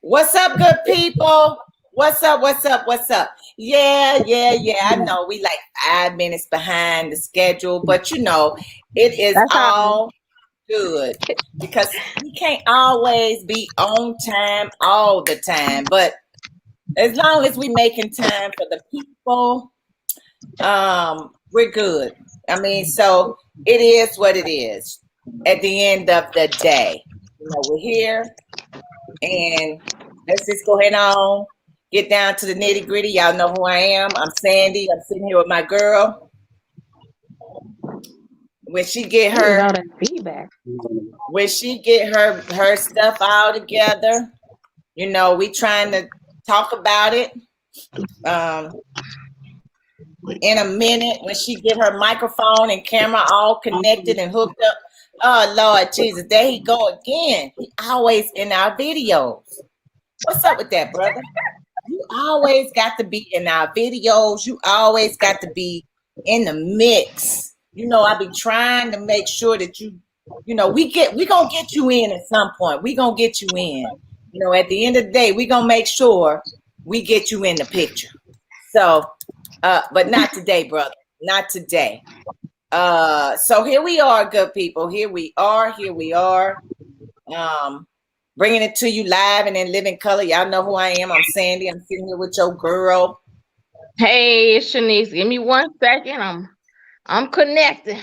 What's up, good people? What's up? What's up? What's up? Yeah. I know we like 5 minutes behind the schedule, but it is That's how all good because we can't always be on time all the time. But as long as we making time for the people, we're good. I mean, so it is what it is. At the end of the day, we're here. And let's just go ahead on, get down to the nitty gritty. Y'all know who I am. I'm Sandy. I'm sitting here with my girl. When she get her, feedback. when she get her stuff all together, we trying to talk about it. In a minute, when she get her microphone and camera all connected and hooked up. Oh Lord Jesus, there he go again. He always in our videos. What's up with that, brother? You always got to be in our videos. You always got to be in the mix. I be trying to make sure that we gonna get you in at some point. We gonna get you in. At the end of the day, we gonna make sure we get you in the picture. So, but not today, brother. Not today. So here we are, good people. Here we are. Bringing it to you live and in living color. Y'all know who I am. I'm Sandy. I'm sitting here with your girl. Hey, Shanice, give me 1 second. I'm connecting.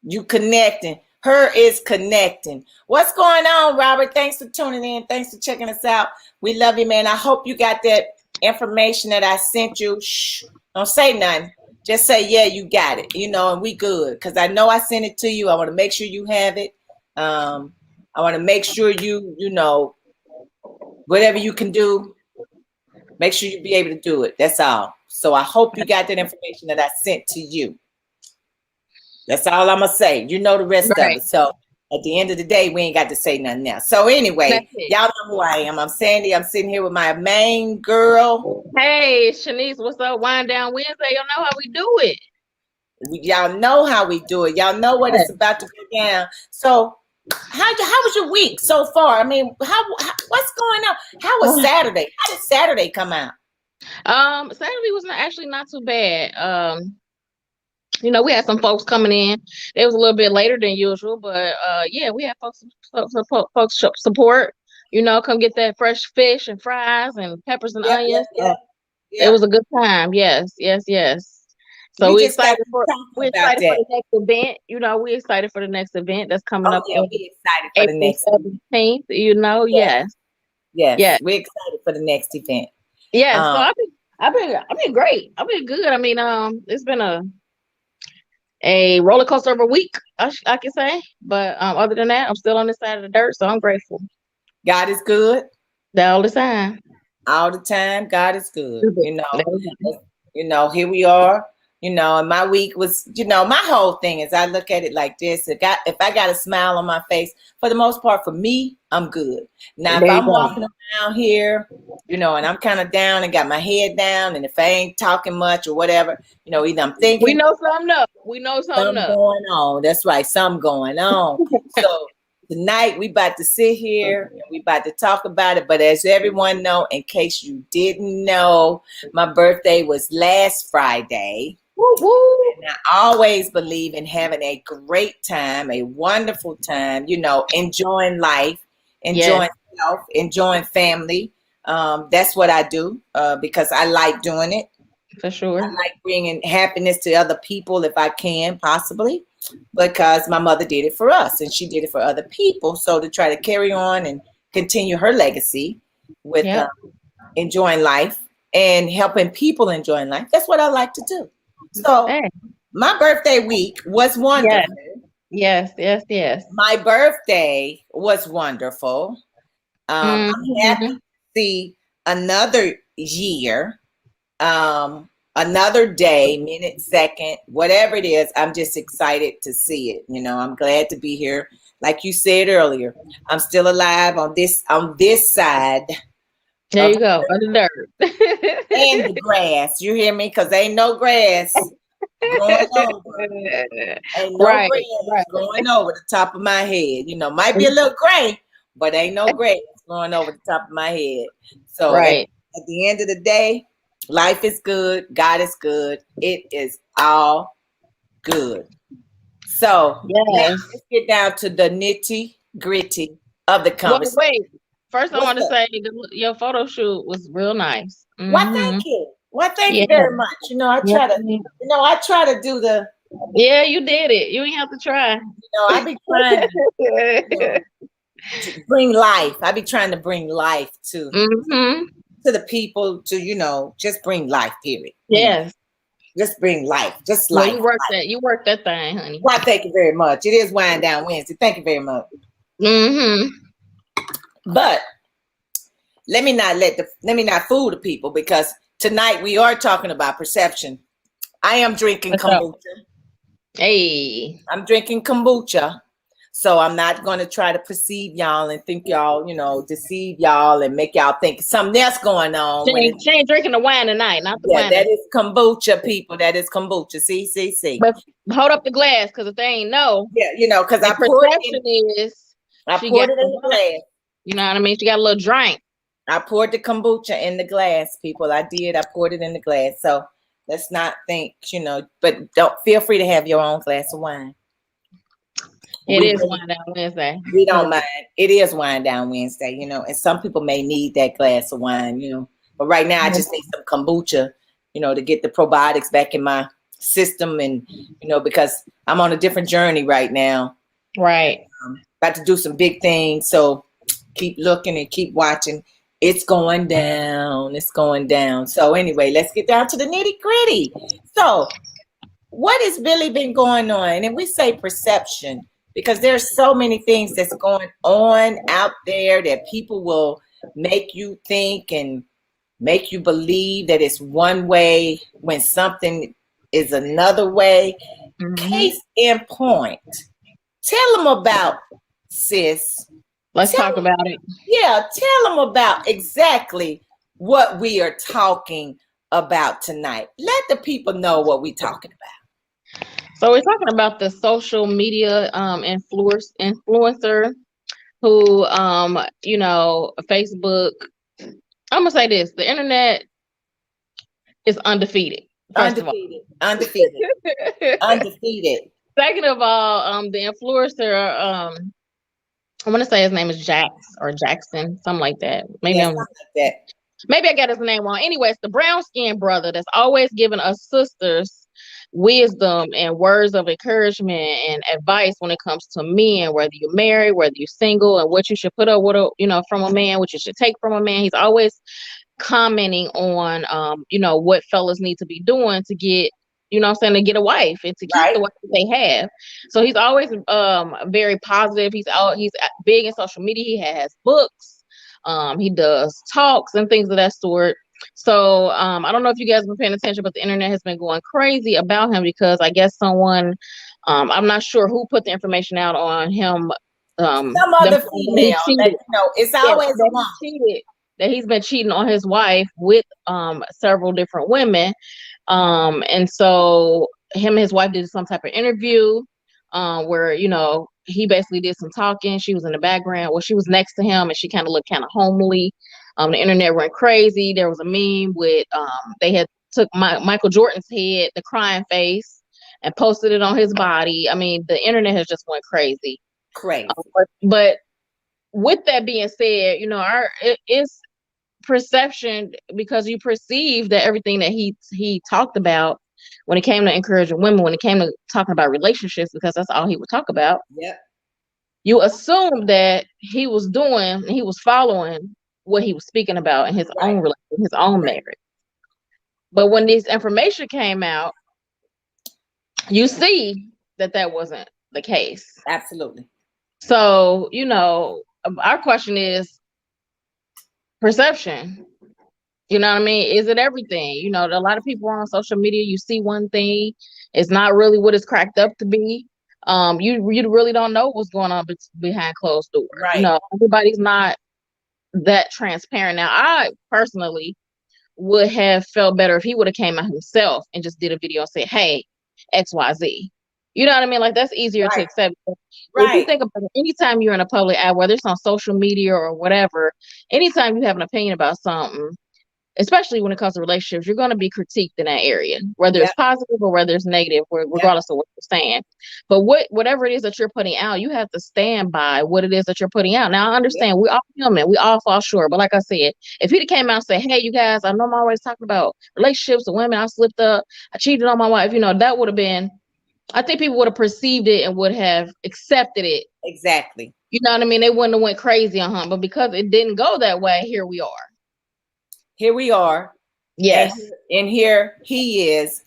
You connecting. Her is connecting. What's going on, Robert? Thanks for tuning in. Thanks for checking us out. We love you, man. I hope you got that information that I sent you. Shh. Don't say nothing. Just say, yeah, you got it. And we good. Because I know I sent it to you. I want to make sure you have it. I want to make sure you whatever you can do, make sure you be able to do it. That's all. So I hope you got that information that I sent to you. That's all I'm going to say. You know the rest of it. So at the end of the day, we ain't got to say nothing now. So anyway, y'all know who I am. I'm Sandy. I'm sitting here with my main girl. Hey, Shanice, what's up? Wind Down Wednesday. Y'all know how we do it. Y'all know how we do it. Y'all know what it's about to go down. So how was your week so far? I mean, what's going on? How was Saturday? How did Saturday come out? Saturday was actually not too bad. We had some folks coming in. It was a little bit later than usual, but yeah, we had folks support. Come get that fresh fish and fries and peppers and onions. Yeah. It was a good time. Yes. So we're excited for the next event. We're excited for the next event that's coming up. Yeah, we're excited for the next 17th. Yes. We're excited for the next event. Yeah. So I've been great. I've been good. I mean, it's been a roller coaster of a week, I can say. But other than that, I'm still on this side of the dirt, so I'm grateful. God is good. All the time. All the time, God is good. Here we are. And my week was, my whole thing is I look at it like this. If I got a smile on my face, for the most part, for me, I'm good. Now, if I'm walking around here, and I'm kind of down and got my head down, and if I ain't talking much or whatever, either I'm thinking. We know something up. Something going on. That's right. Something going on. So tonight we about to sit here and we about to talk about it. But as everyone know, in case you didn't know, my birthday was last Friday. Woo-woo. And I always believe in having a great time, a wonderful time, enjoying life, enjoying self, enjoying family. That's what I do because I like doing it. For sure. I like bringing happiness to other people if I can, possibly, because my mother did it for us and she did it for other people. So to try to carry on and continue her legacy with enjoying life and helping people enjoying life, that's what I like to do. So my birthday week was wonderful. Yes. My birthday was wonderful. I'm happy to see another year. Another day, minute, second, whatever it is, I'm just excited to see it. I'm glad to be here. Like you said earlier, I'm still alive on this side. There you go, on the dirt. And the grass. You hear me? Because ain't no grass going over. Ain't no grass going over the top of my head. Might be a little gray, but ain't no grass flowing over the top of my head. So Right. at the end of the day, life is good. God is good. It is all good. So now Yes. let's get down to the nitty gritty of the Well, conversation. wait. First, I What's want to up? say your photo shoot was real nice. Well, thank you. Well, thank you Yeah. very much. Yeah. I try to do the, Yeah, you did it. You ain't have to try. I be trying to bring life. I be trying to bring life to Mm-hmm. the people to, just bring life, period. Yes. Just bring life. Just Well, life. you worked that thing, honey. Well, thank you very much. It is Wind Down Wednesday. Thank you very much. Mm-hmm. But let me not fool the people, because tonight we are talking about perception. I am drinking What's up? kombucha. Hey. I'm drinking kombucha. So I'm not going to try to perceive y'all and think y'all, deceive y'all and make y'all think something else going on. She ain't drinking the wine tonight, not the Yeah, wine. that is kombucha, people. That is kombucha. See. But hold up the glass, because if they ain't know. Yeah, because I poured it in the glass. You know what I mean? She got a little drink. I poured the kombucha in the glass, people. I did. I poured it in the glass. So let's not think, but don't feel free to have your own glass of wine. It is Wind Down Wednesday. We don't mind. It is Wind Down Wednesday, and some people may need that glass of wine, But right now I just need some kombucha, to get the probiotics back in my system, and because I'm on a different journey right now. Right. About to do some big things, so keep looking and keep watching. It's going down. It's going down. So anyway, let's get down to the nitty gritty. So what has really been going on? And we say perception because there's so many things that's going on out there that people will make you think and make you believe that it's one way when something is another way. Mm-hmm. Case in point. Tell them about, sis. Let's talk about it. Yeah, tell them about exactly what we are talking about tonight. Let the people know what we're talking about. So we're talking about the social media influencer who, Facebook. I'm gonna say this: the internet is undefeated. Undefeated. Second of all, the influencer, I want to say his name is Jax or Jackson, something like that. Maybe something like that. Maybe I got his name wrong. Anyways, the brown skinned brother that's always giving us sisters wisdom and words of encouragement and advice when it comes to men, whether you're married, whether you're single, and what you should put up with, from a man, what you should take from a man. He's always commenting on, what fellas need to be doing to get, to get a wife and to keep the wife that they have. So he's always very positive. He's big in social media. He has books. He does talks and things of that sort. So I don't know if you guys have been paying attention, but the internet has been going crazy about him because I guess someone, I'm not sure who put the information out on him. Some other female. It's always that he's been cheating on his wife with several different women. And so him and his wife did some type of interview where, he basically did some talking. She was in the background. Well, she was next to him and she kind of looked kind of homely. The internet went crazy. There was a meme with they had took Michael Jordan's head, the crying face, and posted it on his body. I mean, the internet has just went crazy. But with that being said, it's perception because you perceive that everything that he talked about when it came to encouraging women, when it came to talking about relationships, because that's all he would talk about. Yep. You assume that he was following what he was speaking about in his own relationship, his own marriage. But when this information came out, you see that wasn't the case. Absolutely. So, our question is perception. You know what I mean? Is it everything? A lot of people are on social media, you see one thing, it's not really what it's cracked up to be. You really don't know what's going on behind closed doors. Right. Everybody's not that transparent. Now, I personally would have felt better if he would have came out himself and just did a video and said, hey, XYZ. You know what I mean? Like that's easier to Right. accept. If you Right. think about it, anytime you're in a public eye, whether it's on social media or whatever, anytime you have an opinion about something, especially when it comes to relationships, you're going to be critiqued in that area, whether it's Yep. positive or whether it's negative, Yep. regardless of what you're saying. But whatever it is that you're putting out, you have to stand by what it is that you're putting out. Now, I Yep. understand we all human, we all fall short. But like I said, if he came out and said, "Hey, you guys, I know I'm always talking about relationships with women. I slipped up, I cheated on my wife," that would have been. I think people would have perceived it and would have accepted it. Exactly. You know what I mean? They wouldn't have went crazy on him. But because it didn't go that way, here we are. Here we are. Yes. And here he is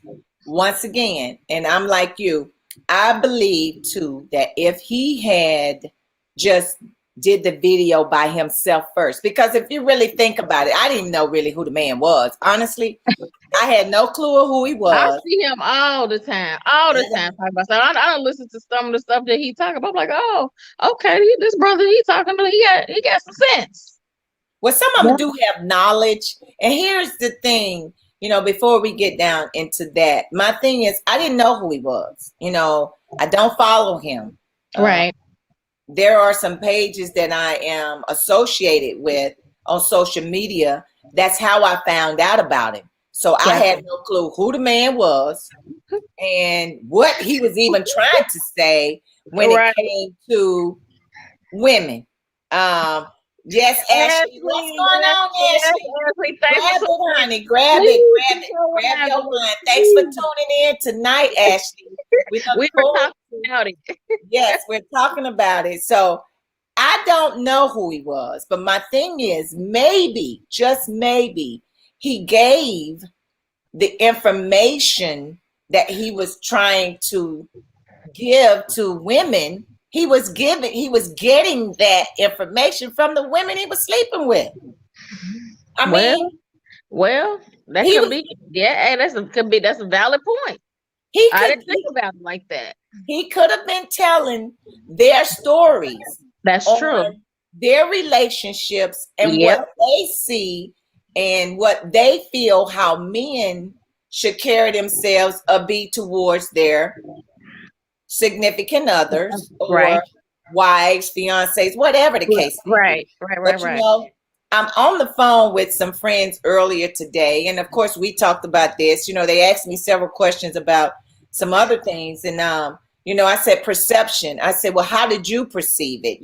once again. And I'm like you. I believe too that if he had just did the video by himself first, because if you really think about it, I didn't know really who the man was. Honestly, I had no clue of who he I was. see him all the time talking about stuff. I don't listen to some of the stuff that he talking about. I'm like, oh, okay, this brother, he got some sense. Well, some of them do have knowledge. And here's the thing, before we get down into that, my thing is I didn't know who he was. I don't follow him. Right. There are some pages that I am associated with on social media. That's how I found out about him. So I had no clue who the man was and what he was even trying to say when it came to women. Yes, Ashley, what's going on, Ashley? Grab it, honey. Grab it. Grab your wine. Thanks for tuning in tonight, Ashley. We were talking about it. Yes, we're talking about it. So I don't know who he was, but my thing is maybe, just maybe, he gave the information that he was trying to give to women. He was getting that information from the women he was sleeping with. I mean, that could be, yeah, that's a valid point. I didn't think about it like that. He could have been telling their stories. That's true. Their relationships and what they see and what they feel how men should carry themselves or be towards their significant others or wives, fiancés, whatever the case may be. But I'm on the phone with some friends earlier today, and of course we talked about this. They asked me several questions about some other things, and I said perception. I said, well, how did you perceive it?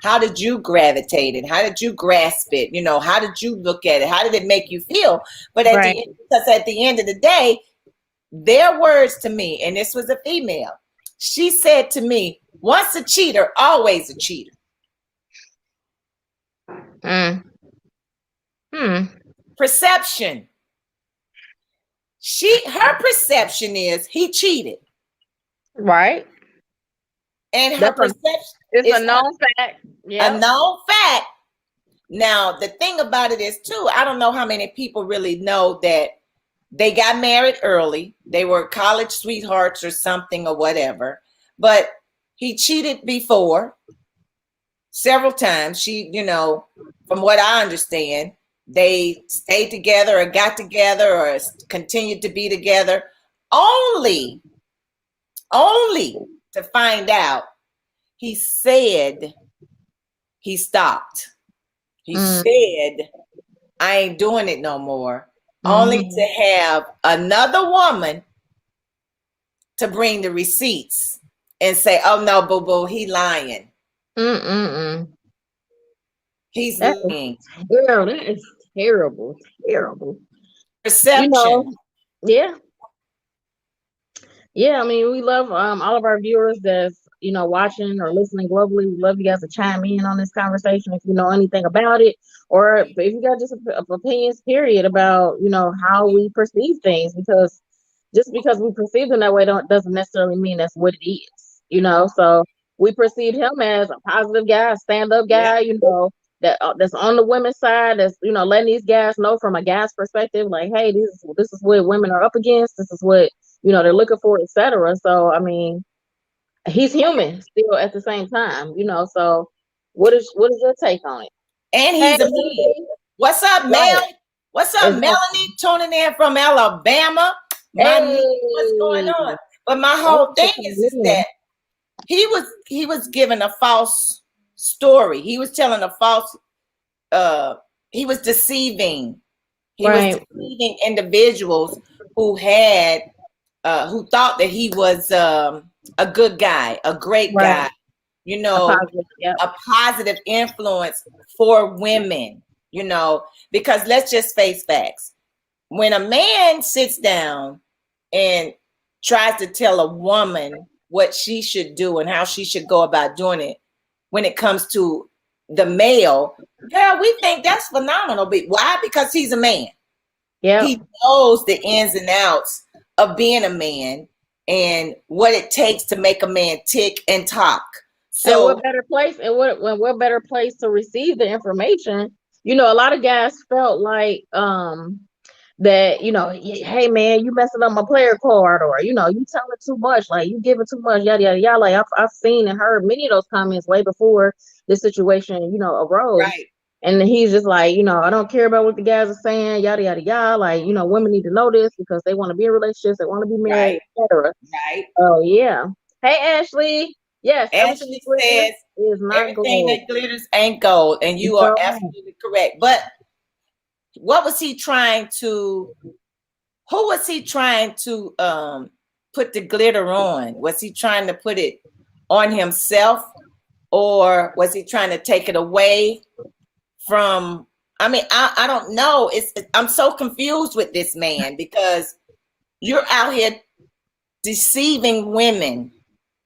How did you gravitate it? How did you grasp it? How did you look at it? How did it make you feel? But because at the end of the day, their words to me, and this was a female, she said to me, once a cheater, always a cheater. Perception. Her perception is he cheated. Right. And her perception is a known fact. Yeah. A known fact. Now, the thing about it is, too, I don't know how many people really know that they got married early. They were college sweethearts or something or whatever. But he cheated before several times. She, from what I understand, they stayed together or got together or continued to be together only to find out he said he stopped. He said, I ain't doing it no more. Only to have another woman to bring the receipts and say, oh no, boo-boo, he lying. He's lying. Girl, that is terrible. Perception. Yeah, I mean, we love all of our viewers that's, watching or listening globally. We love you guys to chime in on this conversation if you know anything about it, or if you got just opinions, period, about, how we perceive things, because just because we perceive them that way doesn't necessarily mean that's what it is, so we perceived him as a positive guy, a stand-up guy, that's on the women's side, that's, letting these guys know from a guy's perspective, like, hey, this is what women are up against, this is what, they're looking for, etc. So, I mean, he's human still at the same time, so what is your take on it? And he's a man. What's up, Mel? What's up, Melanie? Tuning in from Alabama. What's going on? But my whole thing is that he was given a false story. He was telling a false. He was deceiving. He was deceiving individuals who had who thought that he was a good guy, a great guy, you know, a positive influence for women, you know, because let's just face facts. When a man sits down and tries to tell a woman what she should do and how she should go about doing it when it comes to the male, girl, we think that's phenomenal. But why? Because he's a man. Yeah, he knows the ins and outs of being a man and what it takes to make a man tick and talk. So, and what better place? And what better place to receive the information? You know, a lot of guys felt like that, you know, hey man, you messing up my player card, or you know, you telling too much, like you giving too much, yada yada yada. Like I've seen and heard many of those comments way before this situation, you know, arose. Right. And he's just like, you know, I don't care about what the guys are saying, yada yada yada. Like, you know, women need to know this because they want to be in relationships, they want to be married, etc. Right. Oh yeah. Hey Ashley. Yes, Ashley says is not everything gold. that glitters ain't gold, and you are absolutely correct. But what was he trying to? Who was he trying to put the glitter on? Was he trying to put it on himself, or was he trying to take it away from? I mean, I don't know. I'm so confused with this man because you're out here deceiving women.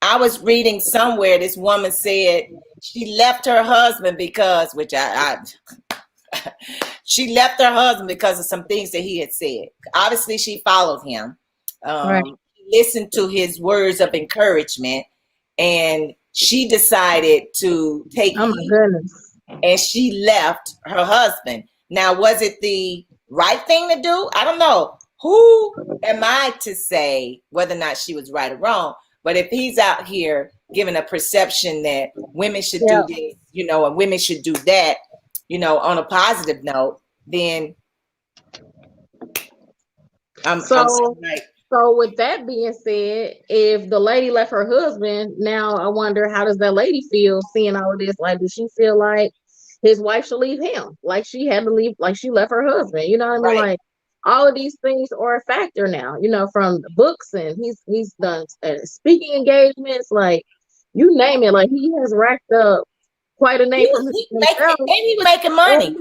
I was reading somewhere this woman said she left her husband because, she left her husband because of some things that he had said. Obviously, she followed him, listened to his words of encouragement, and she decided to take heed, and she left her husband. Now, was it the right thing to do? I don't know. Who am I to say whether or not she was right or wrong? But if he's out here giving a perception that women should do this, you know, and women should do that, you know, on a positive note, then so with that being said, if the lady left her husband, now I wonder, how does that lady feel seeing all of this? Like, does she feel like his wife should leave him? Like she had to leave, like she left her husband, you know what I mean? Like all of these things are a factor now, you know, from the books, and he's done speaking engagements, like you name it. Like he has racked up quite a name from himself. And he was making money.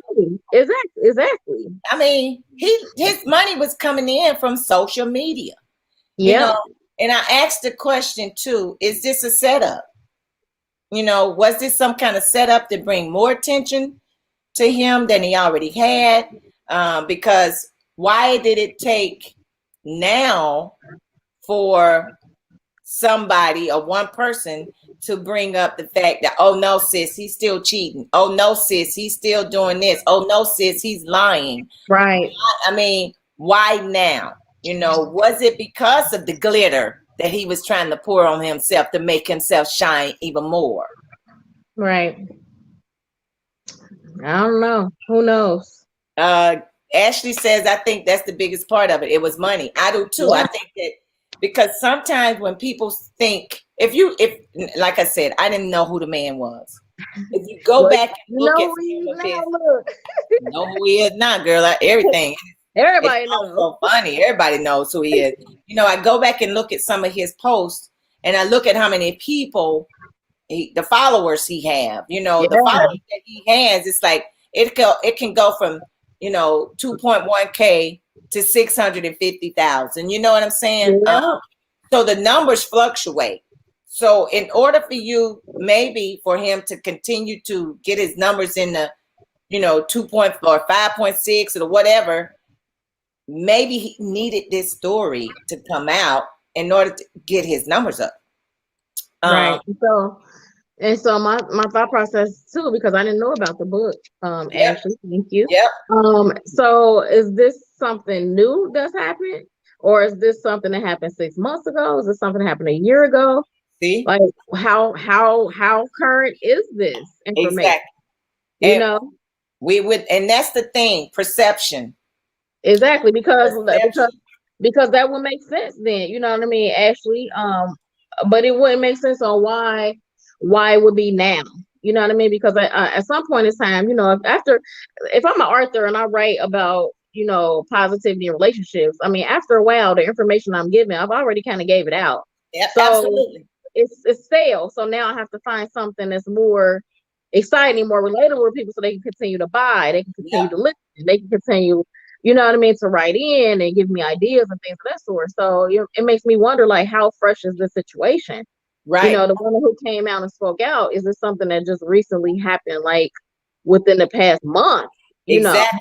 Exactly. I mean, his money was coming in from social media. You know, and I asked the question too, is this a setup? You know, was this some kind of setup to bring more attention to him than he already had? Because why did it take now for somebody or one person to bring up the fact that, oh no, sis, he's still cheating. Oh no, sis, he's still doing this. Oh no, sis, he's lying. Right. I mean, why now? You know, was it because of the glitter that he was trying to pour on himself to make himself shine even more? Right. I don't know. Who knows? Ashley says, I think that's the biggest part of it. It was money. I do too. I think that because sometimes when people think, if like I said, I didn't know who the man was. If you go back and look at know who he is now, girl, like everything. Everybody knows. So funny. Everybody knows who he is. You know, I go back and look at some of his posts, and I look at how many people, the followers he have. You know, the followers that he has. It's like it can go from 2.1K to 650,000. You know what I'm saying? Yeah. So the numbers fluctuate. So in order for you, maybe for him to continue to get his numbers in the, 2.4 or 5.6 or whatever, maybe he needed this story to come out in order to get his numbers up. Right. So my thought process too, because I didn't know about the book. Ashley, thank you. Yep. So is this something new that's happened, or is this something that happened 6 months ago? Is this something that happened a year ago? See, like how current is this information? Exactly. We would, and that's the thing, perception. Exactly, because because that would make sense then, you know what I mean, Ashley. But it wouldn't make sense on why it would be now. You know what I mean? Because at some point in time, you know, if I'm an author and I write about, you know, positivity in relationships, I mean, after a while, the information I'm giving, I've already kind of gave it out. Yep, So absolutely. it's stale. So now I have to find something that's more exciting, more relatable to people, so they can continue to buy, they can continue Yep. to listen, they can continue, you know what I mean, to write in and give me ideas and things of that sort. So it makes me wonder, like, how fresh is this situation? You Right. know, the woman who came out and spoke out, is this something that just recently happened, like within the past month? You know, Exactly.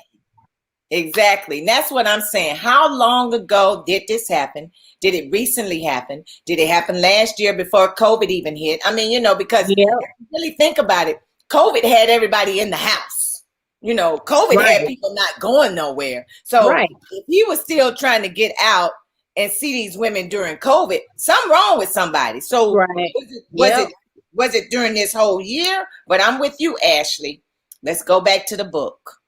Exactly. And that's what I'm saying. How long ago did this happen? Did it recently happen? Did it happen last year before COVID even hit? I mean, you know, because if yeah, you really think about it, COVID had everybody in the house. You know, COVID had right, people not going nowhere. So right, if he was still trying to get out and see these women during COVID, something wrong with somebody. So right, was it was yep, it was it during this whole year? But I'm with you, Ashley. Let's go back to the book.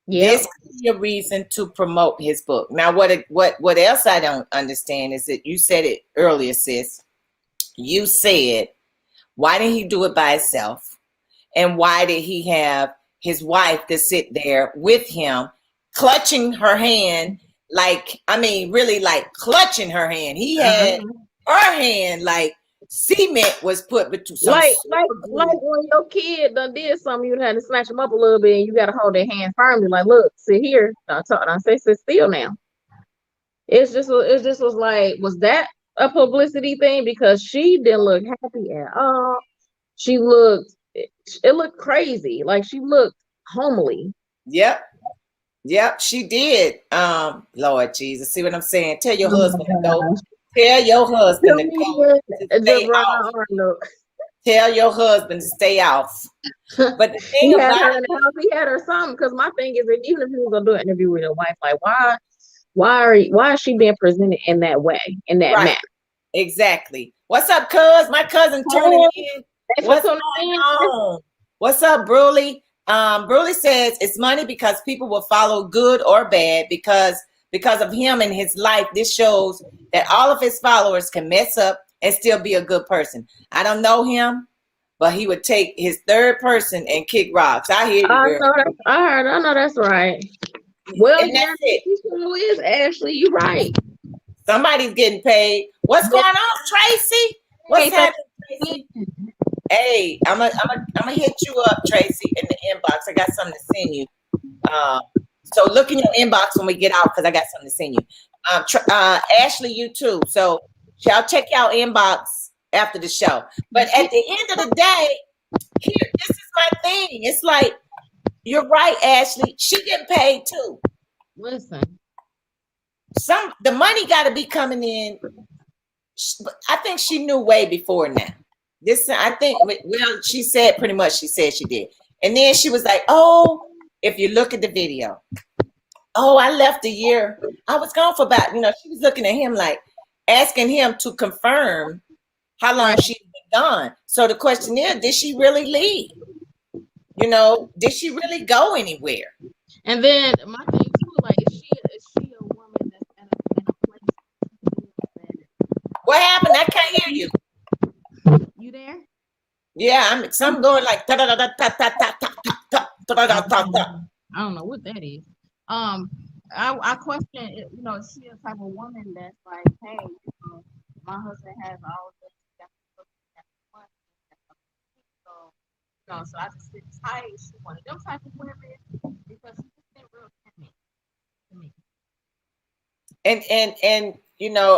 yep. This could be a reason to promote his book. Now, what else I don't understand is that you said it earlier, sis. You said, why didn't he do it by himself? And why did he have his wife to sit there with him, clutching her hand, like, I mean, really like clutching her hand. He had Uh-huh. her hand like cement was put between some Like super glue. when your kid done did something, you had to snatch them up a little bit, and you got to hold their hand firmly. Like, look, sit here. Don't talk. Don't say sit still now. It just was like, was that a publicity thing? Because she didn't look happy at all. She looked, it looked crazy. Like she looked homely. Yep. Yep, she did. Lord Jesus, see what I'm saying? Tell your Oh my husband to go. gosh. Tell your husband to go Comedian to stay off. Deron Arnold. Tell your husband to stay off. But the thing He had about her in the house. He had her something. Because my thing is, that even if he was gonna do an interview with your wife, like why is she being presented in that way, in that right, manner? exactly. What's up, cuz? My cousin tuning Oh, in. thanks for What's tuning going in. on? What's up, Bruley? Bruley says it's money because people will follow good or bad because of him and his life. This shows that all of his followers can mess up and still be a good person. I don't know him, but he would take his third person and kick rocks. I hear you, I girl. know that. I heard. I know that's right. Well, And yeah, that's it. she sure is, Ashley. You right. Somebody's getting paid. What's Yeah. going on, Tracy? What's Hey, thank happening, you. Tracy? Hey, I'm gonna hit you up, Tracy, in the inbox. I got something to send you. So look in your inbox when we get out because I got something to send you. Ashley, you too. So y'all check y'all inbox after the show. But at the end of the day, here, this is my thing. It's like you're right, Ashley. She getting paid too. Listen, The money got to be coming in. I think she knew way before now. This, I think, well, she said pretty much, she said she did. And then she was like, oh, if you look at the video, oh, I left a year. I was gone for about, she was looking at him like asking him to confirm how long right. she's been gone. So the question is, did she really leave? Did she really go anywhere? And then my thing too, like, is she a woman that's in a place? What happened? I can't hear you. You there? Yeah, I'm going like ta ta ta ta ta ta ta ta ta ta ta ta. I don't know what that is. I question, is she a type of woman that's like, hey, my husband has all this, so so I just sit tight. She one of them type of women because she just been real timid to me. And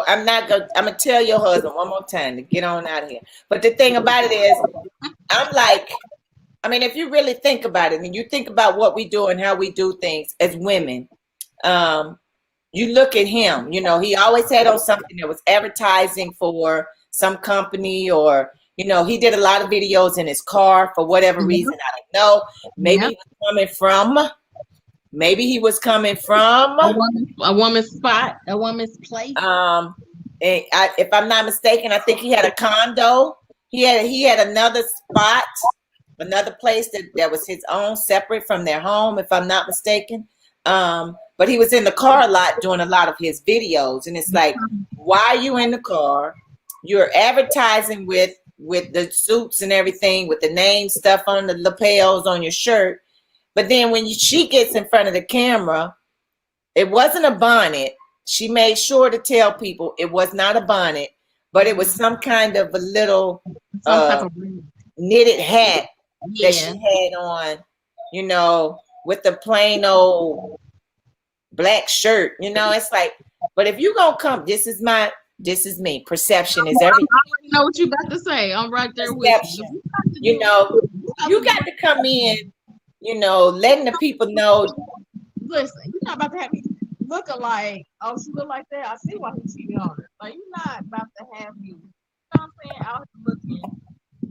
I'm not gonna. I'm gonna tell your husband one more time to get on out of here. But the thing about it is, I'm like, I mean, if you really think about it, and you think about what we do and how we do things as women, you look at him. He always had on something that was advertising for some company, or he did a lot of videos in his car for whatever reason. I don't know. Maybe he was coming from. Maybe he was coming from a woman's spot, a woman's place. If I'm not mistaken, I think he had a condo. He had another spot, another place that was his own, separate from their home. If I'm not mistaken, But he was in the car a lot doing a lot of his videos, and it's like, why are you in the car? You're advertising with the suits and everything, with the name stuff on the lapels on your shirt. But then when she gets in front of the camera, it wasn't a bonnet. She made sure to tell people it was not a bonnet, but it was some kind of a little knitted hat that she had on, you know, with the plain old black shirt. You know, it's like, but if you gonna come, this is me. Perception is everything. I already know what you about to say. I'm right there Perception. with You know, you got to come in, you know, letting the people know. Listen, you're not about to have me looking like, oh, she look like that. I see why he cheated on her. Like, you're not about to have me, you know what I'm saying, out here looking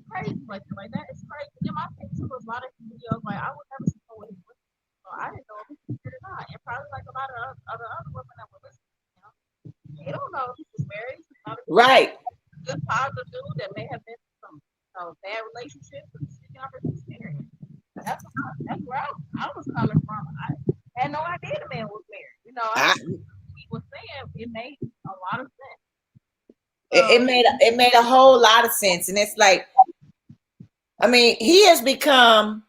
crazy like that. Like, that is crazy. In my thing too, a lot of videos, like, I would never know what he was. So I didn't know if he was or not. And probably like a lot of other women that were listening, you know, they don't know if he was married. Right. Good positive dude that may have been some bad relationships, but speaking of his experience. That's where I was coming from. I had no idea the man was married. You know, he was saying it made a lot of sense. It made a whole lot of sense, and it's like, I mean, he has become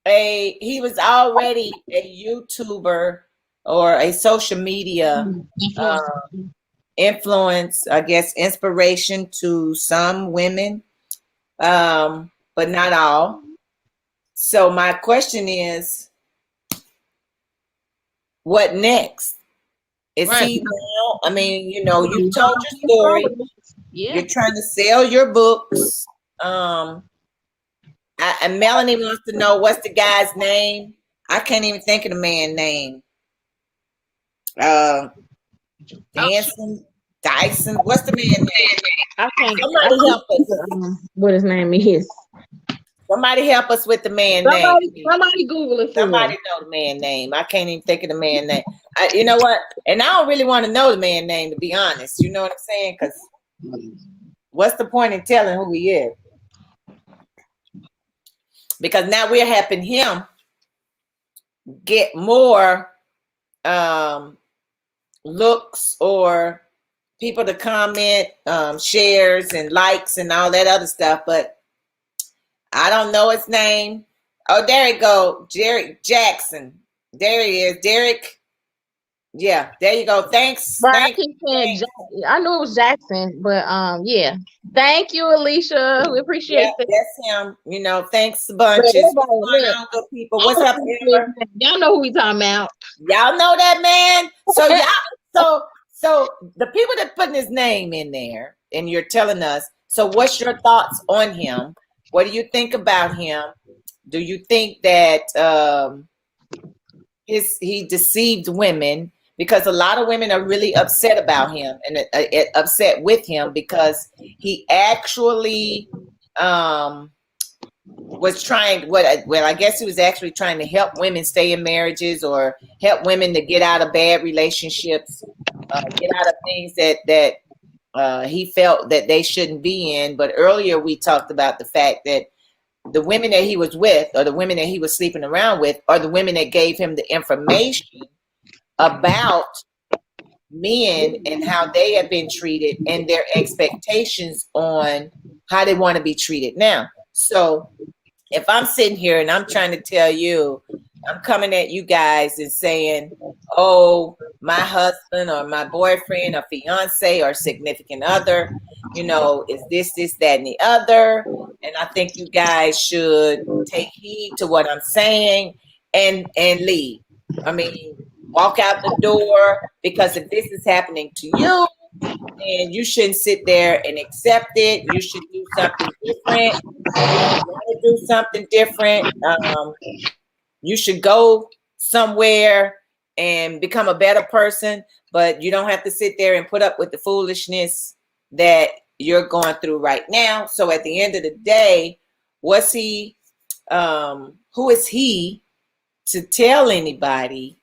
he was already a YouTuber or a social media influence, I guess, inspiration to some women, but not all. So my question is, what next? Is he now? I mean, you know, you told your story. Yeah. You're trying to sell your books. And Melanie wants to know, what's the guy's name? I can't even think of the man's name. Dyson. What's the man's name? I can't. Somebody help us. What his name is? Somebody help us with the man's name. Somebody Google it. Somebody know the man's name. I can't even think of the man's name. You know what? And I don't really want to know the man's name, to be honest. You know what I'm saying? Because what's the point in telling who he is? Because now we're helping him get more looks or people to comment, shares and likes and all that other stuff. But I don't know his name. Oh, there you go. Derek Jackson. There he is. Derek. Yeah, there you go. Thanks. I knew it was Jackson, but yeah. Thank you, Alicia. We appreciate it. That's him. You know, thanks a bunch. What's going on, good people? What's up, Amber? Y'all know who we talking about. Y'all know that man. So so the people that putting his name in there, and you're telling us. So, what's your thoughts on him? What do you think about him? Do you think that he deceived women? Because a lot of women are really upset about him and upset with him because he actually was trying. Well, I guess he was actually trying to help women stay in marriages or help women to get out of bad relationships, get out of things that he felt that they shouldn't be in. But earlier we talked about the fact that the women that he was with or the women that he was sleeping around with are the women that gave him the information about men and how they have been treated and their expectations on how they want to be treated now. So if I'm sitting here and I'm trying to tell you, I'm coming at you guys and saying, oh, my husband or my boyfriend or fiance or significant other, you know, is this, that, and the other. And I think you guys should take heed to what I'm saying and leave. I mean, walk out the door, because if this is happening to you, then you shouldn't sit there and accept it. You should do something different. If you want to do something different, you should go somewhere and become a better person, but you don't have to sit there and put up with the foolishness that you're going through right now. So at the end of the day, who is he to tell anybody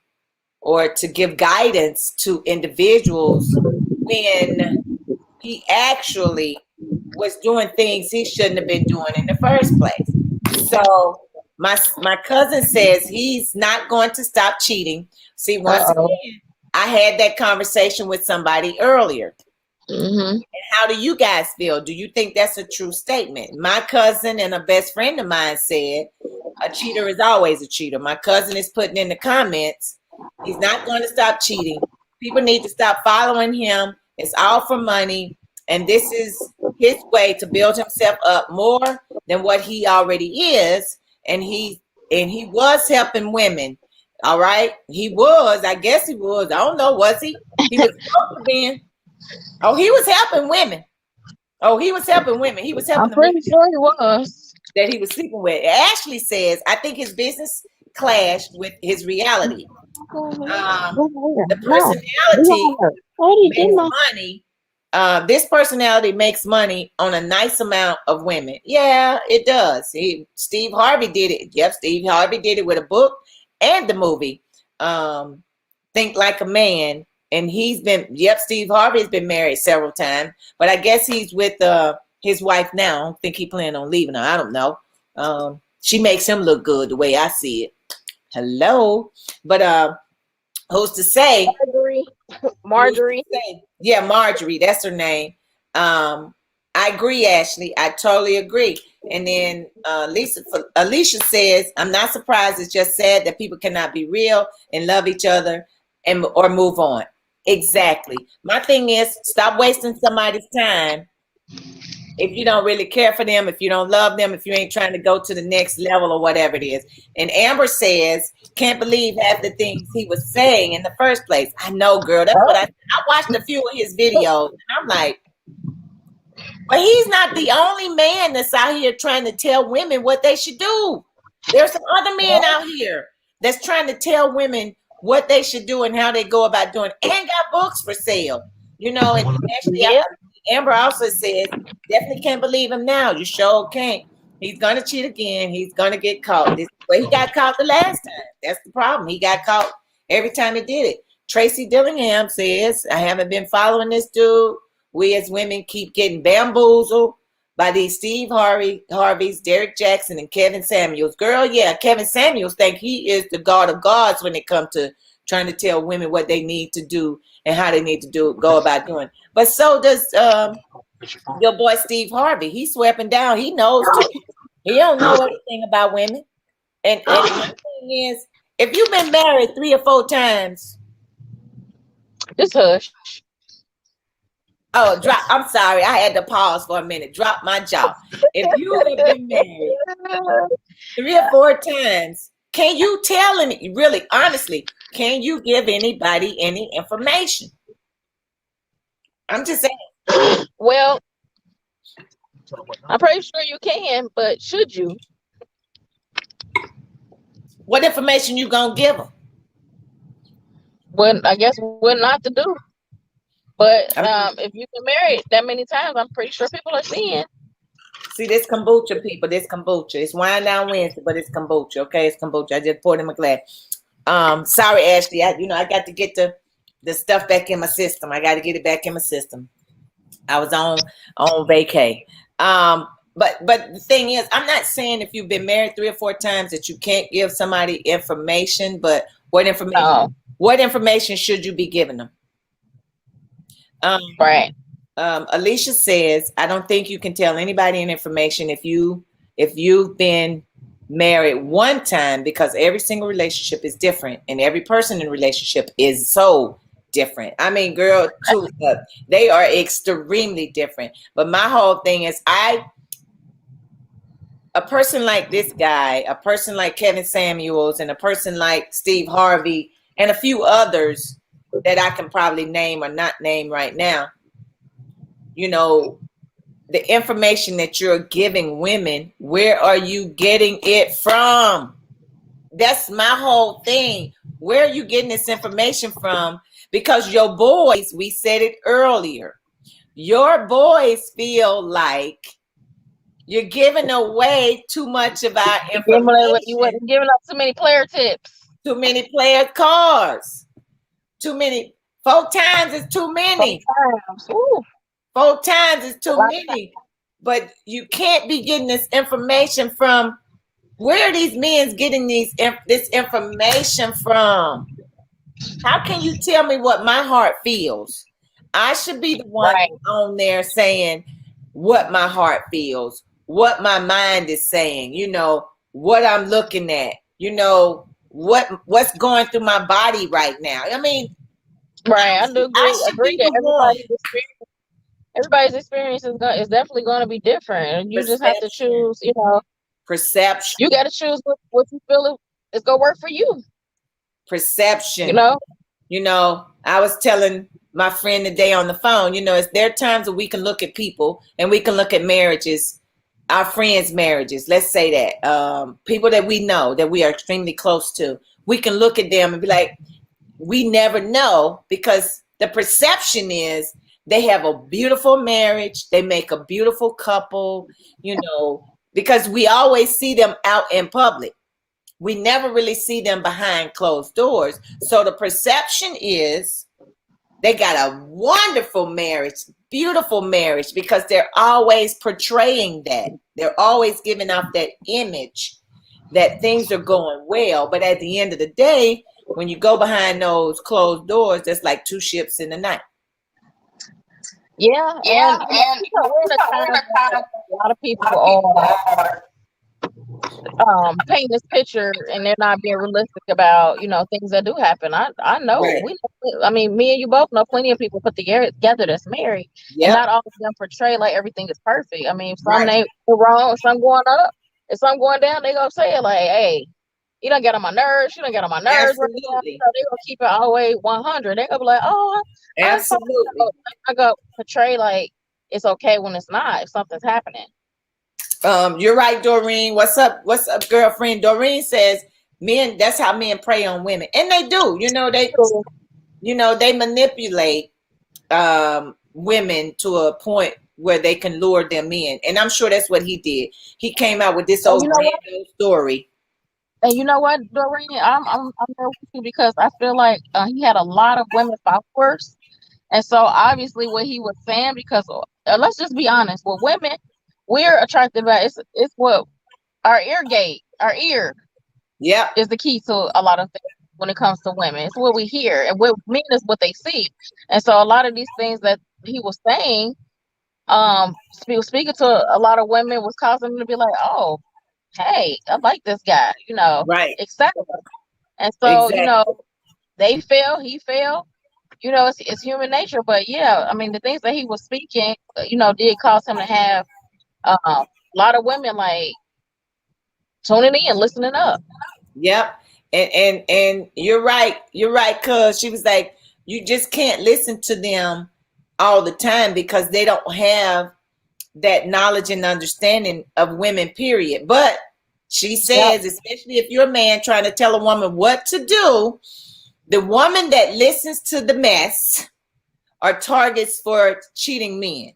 or to give guidance to individuals when he actually was doing things he shouldn't have been doing in the first place? So My cousin says he's not going to stop cheating. See, once again, I had that conversation with somebody earlier. Mm-hmm. How do you guys feel? Do you think that's a true statement? My cousin and a best friend of mine said a cheater is always a cheater. My cousin is putting in the comments, he's not going to stop cheating. People need to stop following him. It's all for money. And this is his way to build himself up more than what he already is. And he was helping women. All right. He was. I guess he was. I don't know. Was he? He was supposed to be. Oh, he was helping women. Oh, he was helping women. He was helping. I'm pretty sure he was. That he was sleeping with. Ashley says, I think his business clashed with his reality. The personality makes money. This personality makes money on a nice amount of women. Yeah, it does. Steve Harvey did it. Yep, Steve Harvey did it with a book and the movie. Think Like a Man. And Steve Harvey has been married several times, but I guess he's with his wife now. I don't think he planned on leaving her. I don't know. She makes him look good the way I see it. Hello. But who's to say? Marjorie. Yeah, Marjorie. That's her name. I agree, Ashley. I totally agree. And then Alicia says, I'm not surprised. It's just sad that people cannot be real and love each other or move on. Exactly. My thing is, stop wasting somebody's time if you don't really care for them, if you don't love them, if you ain't trying to go to the next level or whatever it is. And Amber says, can't believe half the things he was saying in the first place. I know, girl. That's what I watched a few of his videos, and I'm like, but he's not the only man that's out here trying to tell women what they should do. There's some other men out here that's trying to tell women what they should do and how they go about doing it, and got books for sale. And actually, Amber also says, definitely can't believe him now. You sure can't. He's going to cheat again. He's going to get caught. Well, he got caught the last time. That's the problem. He got caught every time he did it. Tracy Dillingham says, I haven't been following this dude. We as women keep getting bamboozled by these Steve Harveys, Derek Jackson, and Kevin Samuels. Girl, yeah, Kevin Samuels think he is the God of gods when it comes to trying to tell women what they need to do and how they need to go about doing. But so does your boy Steve Harvey. He's sweeping down. He knows too. He don't know anything about women. And the thing is, if you've been married 3 or 4 times, just hush. Oh, I'm sorry. I had to pause for a minute. Drop my jaw. If you have been married 3 or 4 times, can you tell any, really, honestly, can you give anybody any information? I'm just saying. Well, I'm pretty sure you can, but should you? What information you gonna give them? Well, I guess what not to do. But if you've been married that many times, I'm pretty sure people are seeing. See, this kombucha, people. This kombucha. It's wine down Wednesday, but it's kombucha. Okay, it's kombucha. I just poured in my glass. Sorry, Ashley. I got to get the stuff back in my system. I got to get it back in my system. I was on vacay. But the thing is, I'm not saying if you've been married 3 or 4 times that you can't give somebody information. But what information should you be giving them? Right. Alicia says, I don't think you can tell anybody any information if you've been married 1 time, because every single relationship is different and every person in a relationship is so different. I mean, girl, they are extremely different. But my whole thing is, a person like this guy, a person like Kevin Samuels, and a person like Steve Harvey, and a few others that I can probably name or not name right now, the information that you're giving women, where are you getting it from? That's my whole thing. Where are you getting this information from? Because your boys, we said it earlier, your boys feel like you're giving away too much of our information. You wasn't giving up too many player tips. Too many player cards. Too many. 4 times is too many. 4 times is too many. But you can't be getting this information from Where are these men getting this information from? How can you tell me what my heart feels? I should be the one Right. on there saying what my heart feels, what my mind is saying, what I'm looking at, what's going through my body right now. I mean, Right. I do I agree. should Agree be that the one. everybody's experience is definitely going to be different, and you just have to Perception, choose. You know, perception, you got to choose what you feel is going to work for you. You perception. know. I was telling my friend today on the phone, it's there are times that we can look at people and we can look at marriages, our friends' marriages. Let's say that people that we know that we are extremely close to, we can look at them and be like, we never know, because the perception is they have a beautiful marriage, they make a beautiful couple, because we always see them out in public. We never really see them behind closed doors. So the perception is they got a wonderful marriage, beautiful marriage, because they're always portraying that. They're always giving off that image that things are going well. But at the end of the day, when you go behind those closed doors, there's like two ships in the night. Yeah, Yeah, and and we're in a time where a lot of people are painting this picture and they're not being realistic about things that do happen. I know right. I mean, me and you both know plenty of people put together that's married, and Yep. not all of them portray like everything is perfect. I mean, some Right. they wrong, some going up, and some going down. They gonna say it like, "Hey, you don't get on my nerves. You don't get on my nerves right now." Absolutely. So they gonna keep it all the way 100. They gonna be like, "Oh, I'm fine." Absolutely. I go portray like it's okay when it's not. If something's happening. You're right, Doreen. What's up? What's up, girlfriend? Doreen says men, that's how men prey on women. And they do. They manipulate women to a point where they can lure them in. And I'm sure that's what he did. He came out with this And old grand story. And you know what, Doreen, I'm there with you because I feel like he had a lot of women followers, and so obviously what he was saying, because let's just be honest, with women, we're attracted by it's what our our ear Yep. is the key to a lot of things when it comes to women. It's what we hear, and what men is what they see, and so a lot of these things that he was saying, speaking to a lot of women, was causing them to be like, oh, hey, I like this guy, Right. etc. And so, Exactly. they fail, he failed. It's human nature. But yeah, I mean, the things that he was speaking, did cause him to have a lot of women like tuning in, listening up. Yep. And you're right. You're right, cuz she was like, you just can't listen to them all the time because they don't have that knowledge and understanding of women, period. But she says, Yep. especially if you're a man trying to tell a woman what to do, the woman that listens to the mess are targets for cheating men.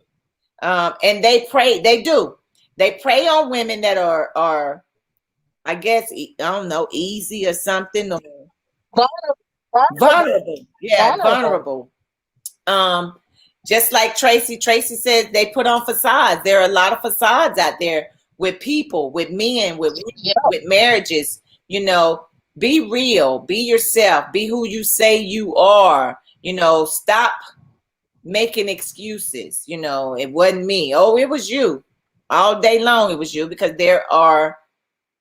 And they prey on women that are I guess, I don't know, easy or something, or vulnerable. Yeah, vulnerable. Just like Tracy said, they put on facades. There are a lot of facades out there with people, with men, with marriages. Be real, be yourself, be who you say you are. Stop making excuses. It wasn't me. Oh, it was you. All day long, it was you, because there are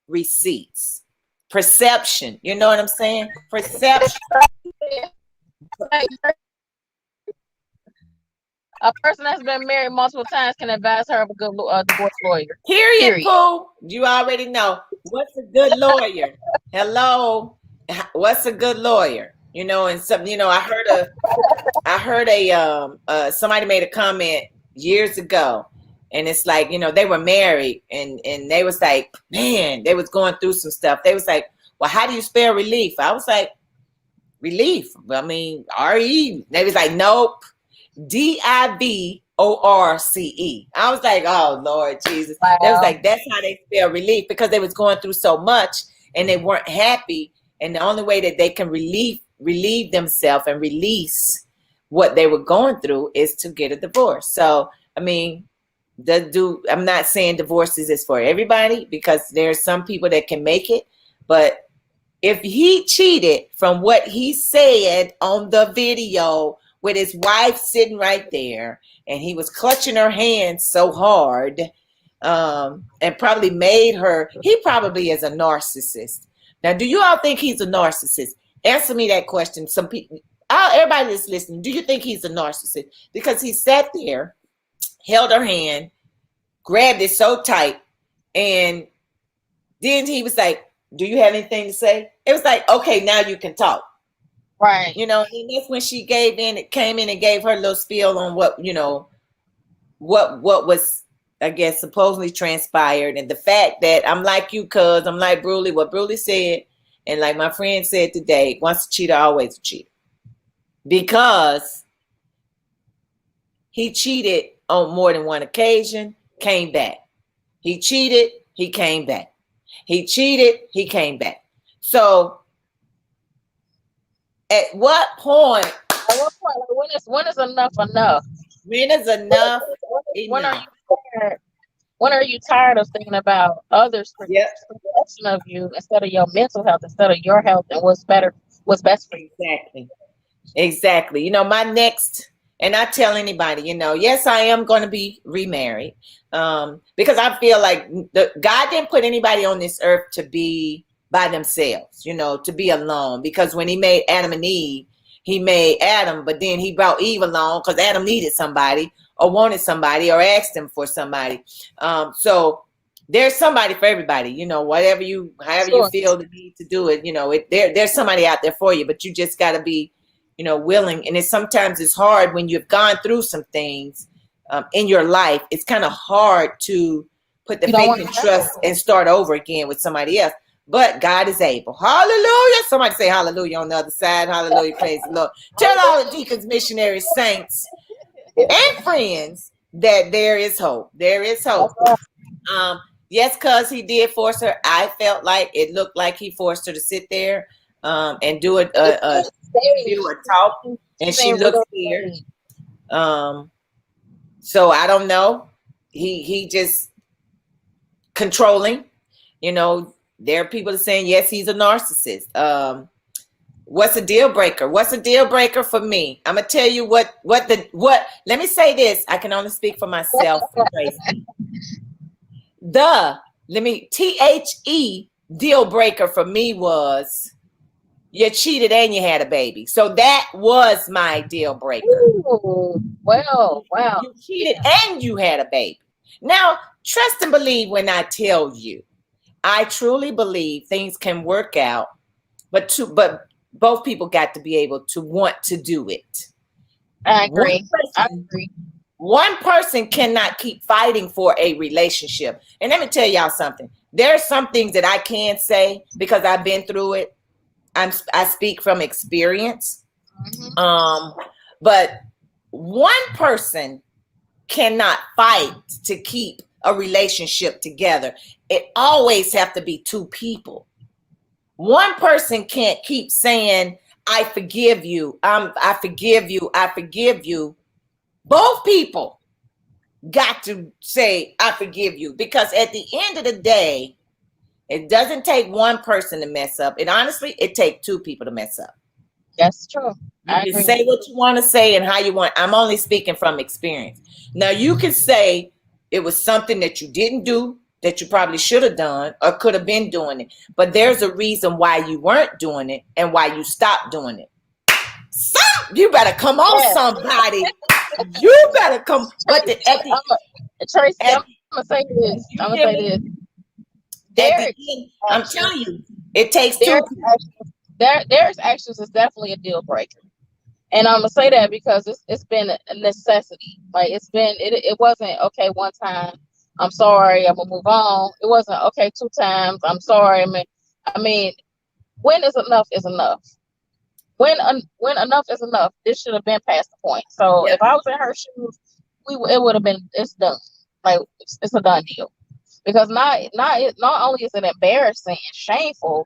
receipts. Perception. You know what I'm saying? Perception. A person that's been married multiple times can advise her of a good divorce lawyer. Period. Pooh. You already know. What's a good lawyer? Hello. What's a good lawyer? And some, I heard somebody made a comment years ago, and it's like, they were married, and they was like, man, they was going through some stuff. They was like, well, how do you spell relief? I was like, relief? I mean, R-E. They was like, nope. Divorce. I was like, oh Lord Jesus. Wow. They was like, that's how they spell relief, because they was going through so much and they weren't happy. And the only way that they can relieve themselves and release what they were going through is to get a divorce. So, I mean, I'm not saying divorces is for everybody, because there's some people that can make it, but if he cheated from what he said on the video with his wife sitting right there, and he was clutching her hand so hard, and probably made her, he probably is a narcissist. Now, do you all think he's a narcissist? Answer me that question. Some people, everybody that's listening, do you think he's a narcissist? Because he sat there, held her hand, grabbed it so tight, and then he was like, do you have anything to say? It was like, okay, now you can talk. Right. And that's when she came in and gave her little spiel on what was, I guess, supposedly transpired. And the fact that I'm like you, cuz I'm like Bruley, what Bruley said, and like my friend said today, once a cheater, always a cheater. Because he cheated on more than one occasion, came back. He cheated, he came back. He cheated, he came back. So at what point? When is enough enough? When is enough? When are you tired of thinking about others' perception of you instead of your mental health, instead of your health and what's best for you? Exactly. My next, and I tell anybody, yes, I am going to be remarried, because I feel like God didn't put anybody on this earth to be by themselves, to be alone. Because when he made Adam and Eve, he made Adam, but then he brought Eve along because Adam needed somebody or wanted somebody or asked him for somebody. So there's somebody for everybody, however you feel the need to do it, there's somebody out there for you, but you just got to be, willing. And sometimes it's hard when you've gone through some things in your life. It's kind of hard to put the faith and trust and start over again with somebody else. But God is able. Hallelujah. Somebody say hallelujah on the other side. Hallelujah. Praise the Lord. Tell all the deacons, missionaries, saints, and friends that there is hope. There is hope. Yes, because he did force her. I felt like it looked like he forced her to sit there and do a talk, and she looked scared. So I don't know. He just controlling. There are people saying yes, he's a narcissist. What's a deal breaker? What's a deal breaker for me? I'm gonna tell you what. Let me say this. I can only speak for myself. THE deal breaker for me was you cheated and you had a baby. So that was my deal breaker. Ooh, well, wow. You cheated and you had a baby. Now, trust and believe when I tell you, I truly believe things can work out, but both people got to be able to want to do it. I agree. One person cannot keep fighting for a relationship. And let me tell y'all something. There are some things that I can't say because I've been through it. I speak from experience. Mm-hmm. But one person cannot fight to keep a relationship together. It always have to be two people. One person can't keep saying, I forgive you. I forgive you. I forgive you. Both people got to say, I forgive you, because at the end of the day, it doesn't take one person to mess up. And honestly, it takes two people to mess up. That's true. You can say what you want to say and how you want. I'm only speaking from experience. Now, you can say it was something that you didn't do, that you probably should have done or could have been doing it. But there's a reason why you weren't doing it and why you stopped doing it. You better come on, somebody. You better come. But Tracy, I'm gonna say this. I'm telling you, it takes two. There's actions is definitely a deal breaker, and I'm gonna say that because it's been a necessity. Like it wasn't okay one time. I'm sorry. I'm gonna move on. It wasn't okay two times. I'm sorry. I mean, when is enough is enough. When enough is enough, this should have been past the point. So if I was in her shoes, it would have been, it's done. Like it's a done deal. Because not only is it embarrassing and shameful,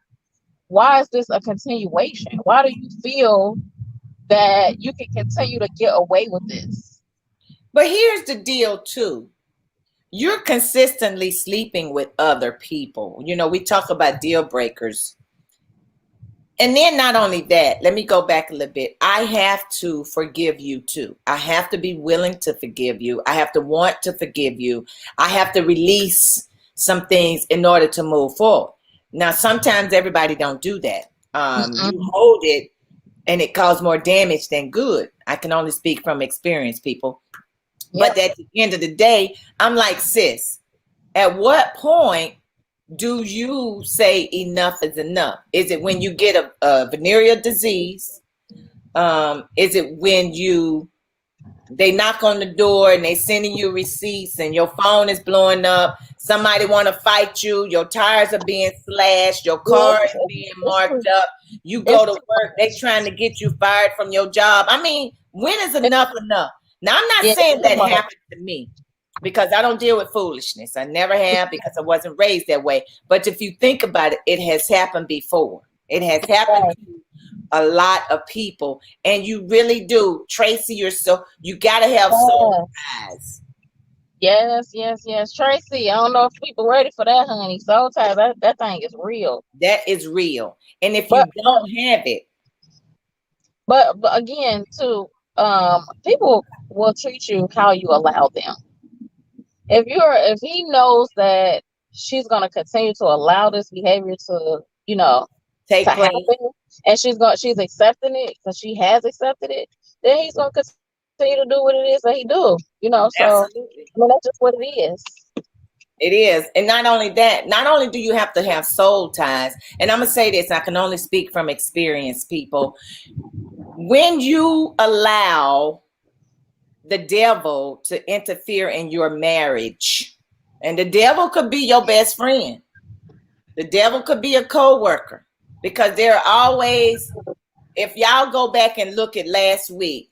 why is this a continuation? Why do you feel that you can continue to get away with this? But here's the deal too. you're consistently sleeping with other people. You know, we talk about deal breakers. And then not only that, let me go back a little bit. I have to forgive you too. I have to be willing to forgive you. I have to want to forgive you. I have to release some things in order to move forward. Now, sometimes everybody don't do that. You hold it and it causes more damage than good. I can only speak from experience, people. But at the end of the day, I'm like, sis, at what point do you say enough is enough? Is it when you get a venereal disease? Is it when they knock on the door and they sending you receipts and your phone is blowing up? Somebody want to fight you. Your tires are being slashed. Your car is being marked up. You go to work. They trying to get you fired from your job. I mean, when is enough enough? Now, I'm not saying that happened to me because I don't deal with foolishness. I never have because I wasn't raised that way. But if you think about it, it has happened before. It has happened to a lot of people. And you really do, Tracy, you got to have soul ties. Yes. Tracy, I don't know if people ready for that, honey. Soul ties, that thing is real. That is real. And if you don't have it. But again, too, people will treat you how you allow them. If he knows that she's gonna continue to allow this behavior to, take place, happen, and she's accepting it because she has accepted it, then he's gonna continue to do what it is that he do. So absolutely. I mean, that's just what it is. It is. And not only that, not only do you have to have soul ties, and I'm gonna say this, I can only speak from experience, people. When you allow the devil to interfere in your marriage, and the devil could be your best friend, the devil could be a co-worker, because there are always, if y'all go back and look at last week,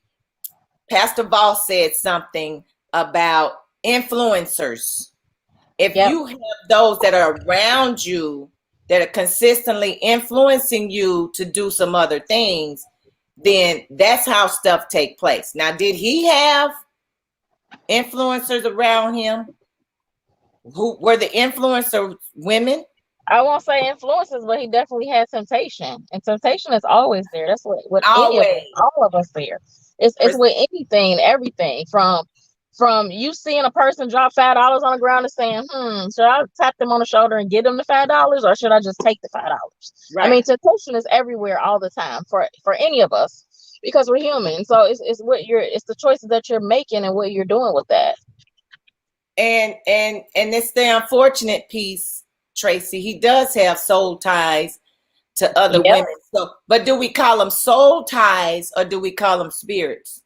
Pastor Voss said something about influencers. If you have those that are around you that are consistently influencing you to do some other things, then that's how stuff take place. Now, did he have influencers around him? Who were the influencer women? I won't say influences, but he definitely had temptation, and temptation is always there. That's what Always. all of us there. It's with anything, everything from you seeing a person drop $5 on the ground and saying, should I tap them on the shoulder and give them the $5, or should I just take the $5? Right. I mean, temptation is everywhere all the time for any of us because we're human. So it's the choices that you're making and what you're doing with that. And it's the unfortunate piece, Tracy. He does have soul ties to other women. So, but do we call them soul ties or do we call them spirits?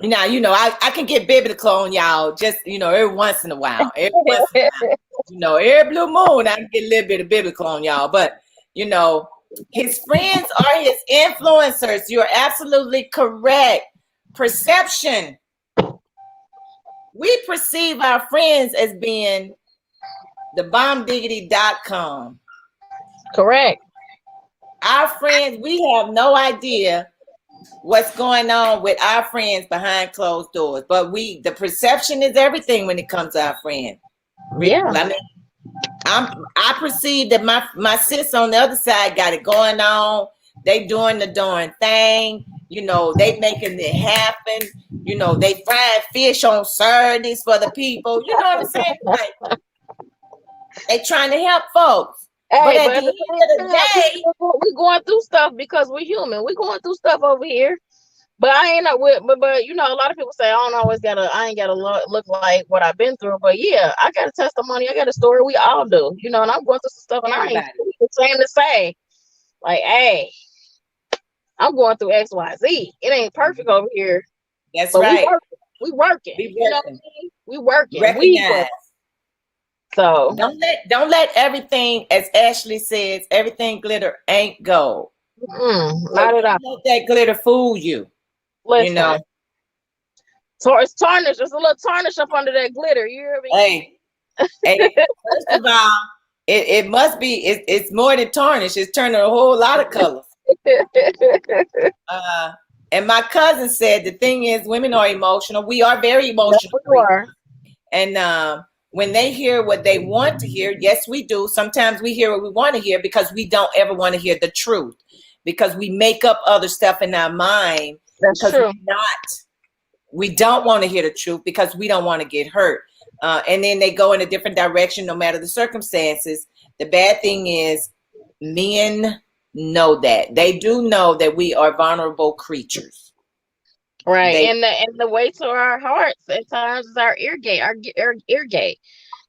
Now, I can get biblical on y'all just, every once in a while. Every blue moon, I can get a little bit of biblical on y'all. But, his friends are his influencers. You're absolutely correct. Perception. We perceive our friends as being the bombdiggity.com. Correct. Our friends, we have no idea what's going on with our friends behind closed doors, but the perception is everything when it comes to our friends. Yeah. I mean, I perceive that my sis on the other side got it going on. They doing the darn thing. They making it happen. They fried fish on Saturdays for the people. You know what I'm saying? Like, they trying to help folks. Hey, but at the end of the day, we're going through stuff because we're human. We're going through stuff over here. But I ain't with, but a lot of people say I ain't gotta look like what I've been through. But yeah, I got a testimony, I got a story. We all do, and I'm going through some stuff, and I ain't ashamed to say, like, hey, I'm going through X, Y, Z. It ain't perfect over here. That's right. We working. You know what I mean? We working. Recognize. So don't let everything, as Ashley says, everything glitter ain't gold. Not at all. Don't let that glitter fool you. Listen, so it's tarnish. There's a little tarnish up under that glitter. You hear me? Hey, first of all, it must be. It's more than tarnish. It's turning a whole lot of colors. And my cousin said the thing is, women are emotional. We are very emotional. We are. And when they hear what they want to hear, yes, we do. Sometimes we hear what we want to hear because we don't ever want to hear the truth, because we make up other stuff in our mind. That's Because true. we don't want to hear the truth because we don't want to get hurt. And then they go in a different direction no matter the circumstances. The bad thing is men know that. They do know that we are vulnerable creatures. Right. They, And the way to our hearts at times is our ear gate, our ear gate,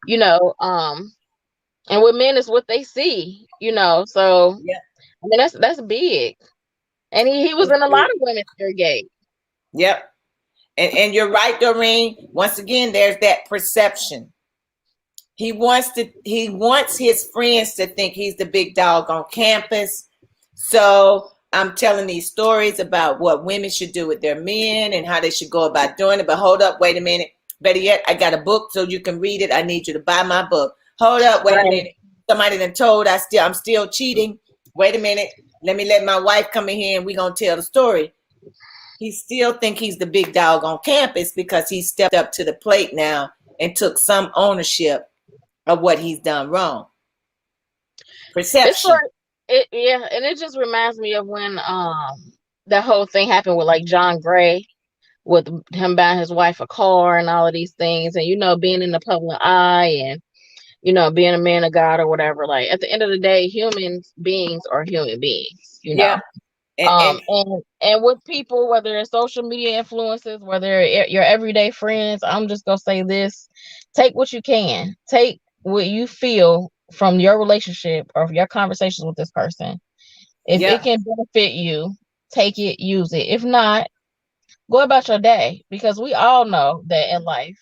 you know. And with men is what they see, you know. So yeah, I mean that's big. And he was in a lot of women's ear gate. yep. And you're right, Doreen. Once again, there's that perception. He wants his friends to think he's the big dog on campus. So I'm telling these stories about what women should do with their men and how they should go about doing it. But hold up, wait a minute. Better yet, I got a book so you can read it. I need you to buy my book. Hold up, wait a minute. Somebody done told I'm still cheating. Wait a minute. Let me let my wife come in here and we're gonna tell the story. He still think he's the big dog on campus because he stepped up to the plate now and took some ownership of what he's done wrong. Perception. Yeah, and it just reminds me of when that whole thing happened with like John Gray, with him buying his wife a car and all of these things, and you know, being in the public eye, and you know, being a man of God or whatever. Like at the end of the day, human beings are human beings, you know. Yeah. And with people, whether it's social media influencers, whether your everyday friends, I'm just gonna say this: take what you can, take what you feel from your relationship or your conversations with this person. If it can benefit you, take it, use it. If not, go about your day, because we all know that in life,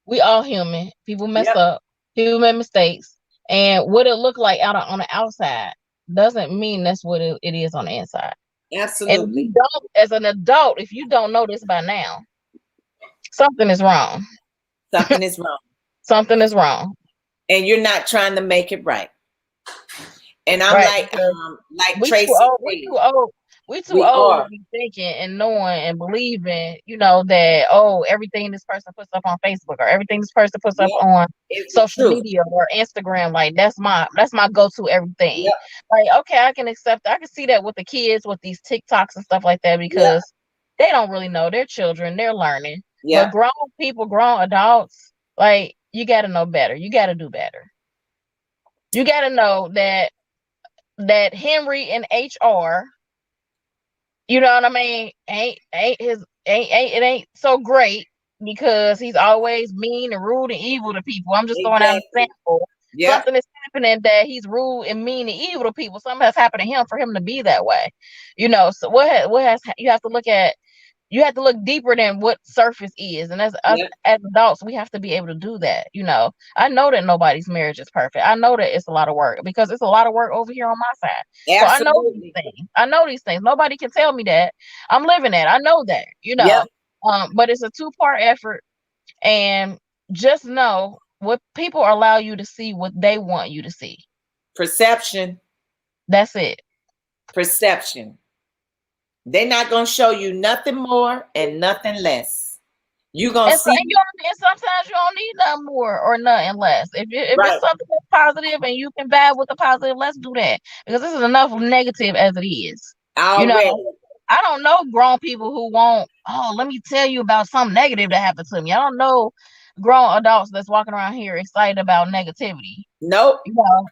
we all human. People mess up, people make mistakes, and what it look like on the outside doesn't mean that's what it is on the inside. Absolutely. And if you don't, as an adult, if you don't know this by now, something is wrong. Something is wrong. Something is wrong. And you're not trying to make it right. And I'm right, like Tracy. We too old to be thinking and knowing and believing, you know, that everything this person puts up on Facebook or everything this person puts up on social media or Instagram, like that's my go-to everything. Like, okay, I can accept that. I can see that with the kids with these TikToks and stuff like that, because they don't really know. They're children, they're learning. But grown people, grown adults, like, you got to know better. You got to do better. You got to know that Henry and HR, you know what I mean, it ain't so great, because he's always mean and rude and evil to people. I'm just throwing out an example. Something is happening that he's rude and mean and evil to people. Something has happened to him for him to be that way. You know, so you have to look at, you have to look deeper than what surface is. And as adults, we have to be able to do that. You know, I know that nobody's marriage is perfect. I know that it's a lot of work, because it's a lot of work over here on my side. Absolutely. So I know these things. I know these things. Nobody can tell me that. I'm living that. I know that, you know. But it's a 2-part effort. And just know, what people allow you to see what they want you to see. Perception. That's it. Perception. They're not going to show you nothing more and nothing less. You're going to see. And sometimes you don't need nothing more or nothing less. If it's something that's positive and you can vibe with the positive, let's do that. Because this is enough negative as it is. Already. You know, I don't know grown people who won't, let me tell you about something negative that happened to me. I don't know grown adults that's walking around here excited about negativity. Nope. You know,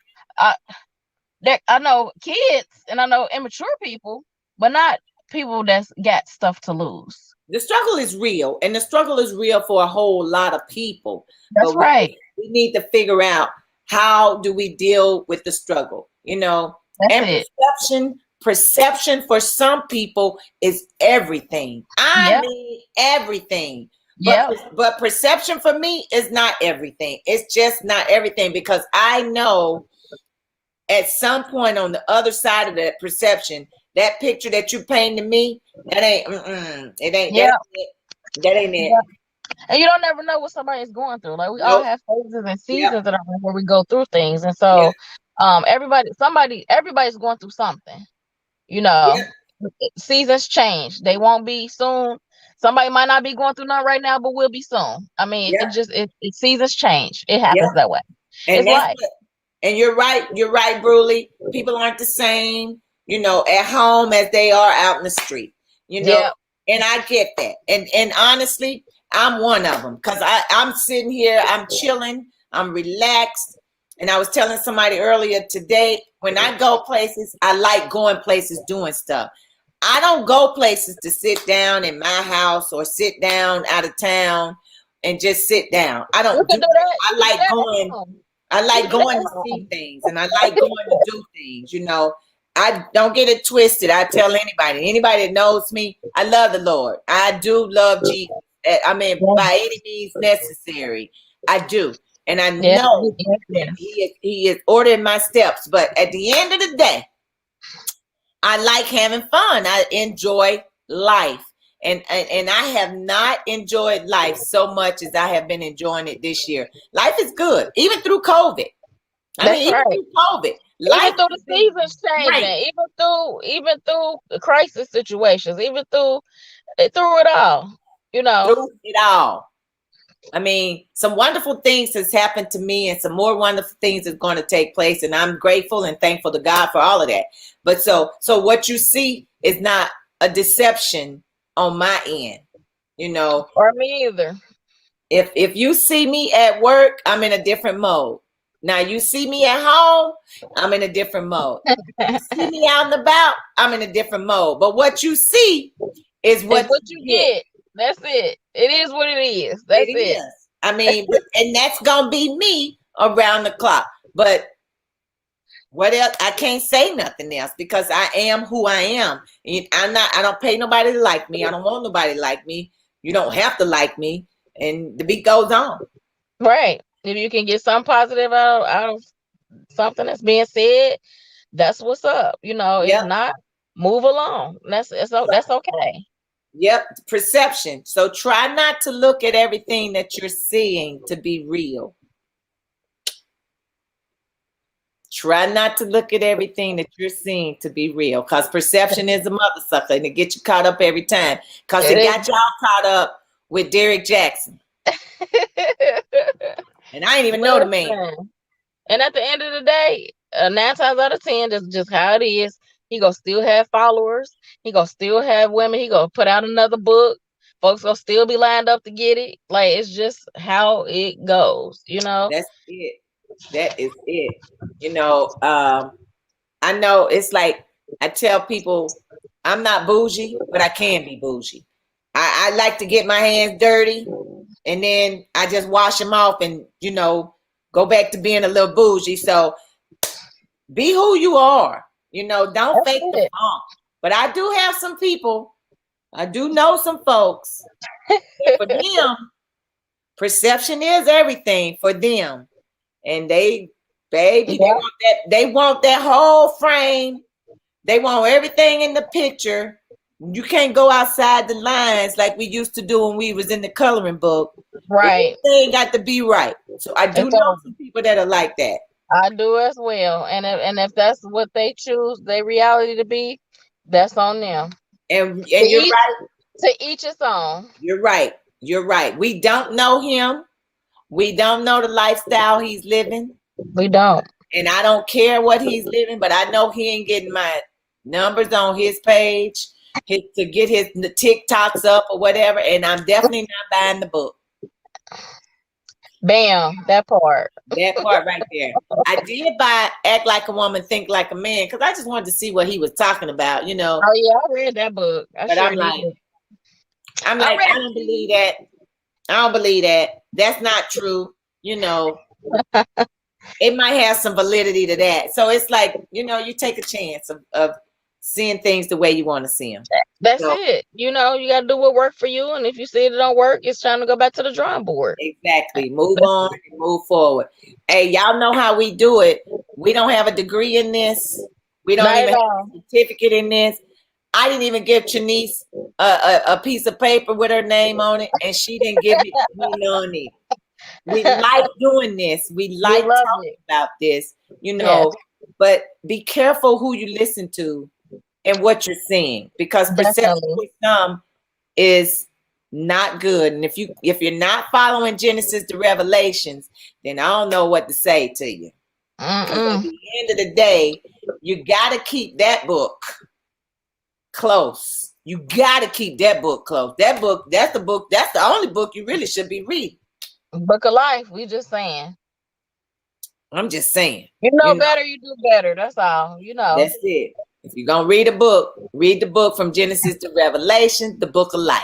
I know kids and I know immature people, but not people that's got stuff to lose. The struggle is real, and the struggle is real for a whole lot of people. That's right. We need to figure out, how do we deal with the struggle, you know? Perception for some people is everything. I mean everything. But perception for me is not everything. It's just not everything, because I know at some point on the other side of that perception, that picture that you paint to me, that ain't it ain't that ain't it. And you don't never know what somebody is going through. Like, we all have phases and seasons that are where we go through things. And so everybody's going through something. You know, seasons change. They won't be soon. Somebody might not be going through nothing right now, but will be soon. I mean, Yeah. it seasons change. It Yeah. happens that way. And It's that's life. what, and you're right, Bruley. People aren't the same, at home as they are out in the street, Yeah. and I get that. And honestly, I'm one of them because I'm sitting here, I'm chilling, I'm relaxed. And I was telling somebody earlier today, when I go places, I like going places, doing stuff. I don't go places to sit down in my house or sit down out of town and just sit down. I You don't do can do that. that. I You can do like that at going. home. I You like can do that going at to see home. things, and I like going to do things. I don't get it twisted. I tell anybody that knows me, I love the Lord. I do love Jesus. I mean, by any means necessary, I do, and I Yes, know yes, that He is ordering my steps. But at the end of the day, I like having fun. I enjoy life. And I have not enjoyed life so much as I have been enjoying it this year. Life is good, even through COVID. That's Even right. through COVID, Even life through has the been seasons great changing, even through the crisis situations, even through it all, you know. through it all. I mean, some wonderful things has happened to me, and some more wonderful things is going to take place, and I'm grateful and thankful to God for all of that. But so what you see is not a deception on my end. Or me either. If you see me at work, I'm in a different mode. Now you see me at home, I'm in a different mode. You see me out and about, I'm in a different mode. But what you see is It's what what you you get. get. That's it. It is what it is. It That's it. is. I mean, and that's gonna be me around the clock. But what else? I can't say nothing else because I am who I am. I don't pay nobody to like me. I don't want nobody to like me. You don't have to like me. And the beat goes on. Right. If you can get something positive out of something that's being said, that's what's up. If Yep. not, move along. That's okay. Yep, perception. So try not to look at everything that you're seeing to be real. Try not to look at everything that you're seeing to be real, because perception is a mother sucker, and it gets you caught up every time. Because it got y'all caught up with Derrick Jackson, and I didn't even know the man. Listen, and at the end of the day, 9 times out of 10, that's just how it is. He gonna still have followers. He gonna still have women. He gonna put out another book. Folks gonna still be lined up to get it. Like, it's just how it goes. That's it. That is it. I know it's like I tell people I'm not bougie, but I can be bougie. I like to get my hands dirty, and then I just wash them off and, go back to being a little bougie. So be who you are. Don't That's fake the it. funk. But I do have some people, I do know some folks that for them, perception is everything for them. And baby, Yeah. they want that whole frame. They want everything in the picture. You can't go outside the lines like we used to do when we was in the coloring book. Right. Everything got to be right. So I do It's know some people that are like that. I do as well. And if that's what they choose their reality to be, that's on them. And To you're each, right. to each its own. You're right. You're right. We don't know him. We don't know the lifestyle he's living. We don't. And I don't care what he's living, but I know he ain't getting my numbers on his page to get the TikToks up or whatever. And I'm definitely not buying the book. Bam, that part. That part right there. I did buy Act Like a Woman, Think Like a Man, because I just wanted to see what he was talking about, Oh yeah, I read that book. But I'm like, I don't believe that. I don't believe that. That's not true. It might have some validity to that. So it's like, you take a chance of seeing things the way you want to see them. That's it. You got to do what works for you. And if you see it don't work, it's time to go back to the drawing board. Exactly. Move on and move forward. Hey, y'all know how we do it. We don't have a degree in this. We don't even have a certificate in this. I didn't even give Chanice a piece of paper with her name on it, and she didn't give me none. We like doing this. We like talking about this, Yes. but be careful who you listen to and what you're seeing, because perception with some is Not good. And if you're not following Genesis to Revelations, then I don't know what to say to you. Because at the end of the day, you got to keep that book close. You got to keep that book close. That book, that's the only book you really should be reading. Book of Life. We just saying. I'm just saying. You know better, you do better. That's all. You know. That's it. If you're going to read a book, read the book from Genesis to Revelation, the book of life.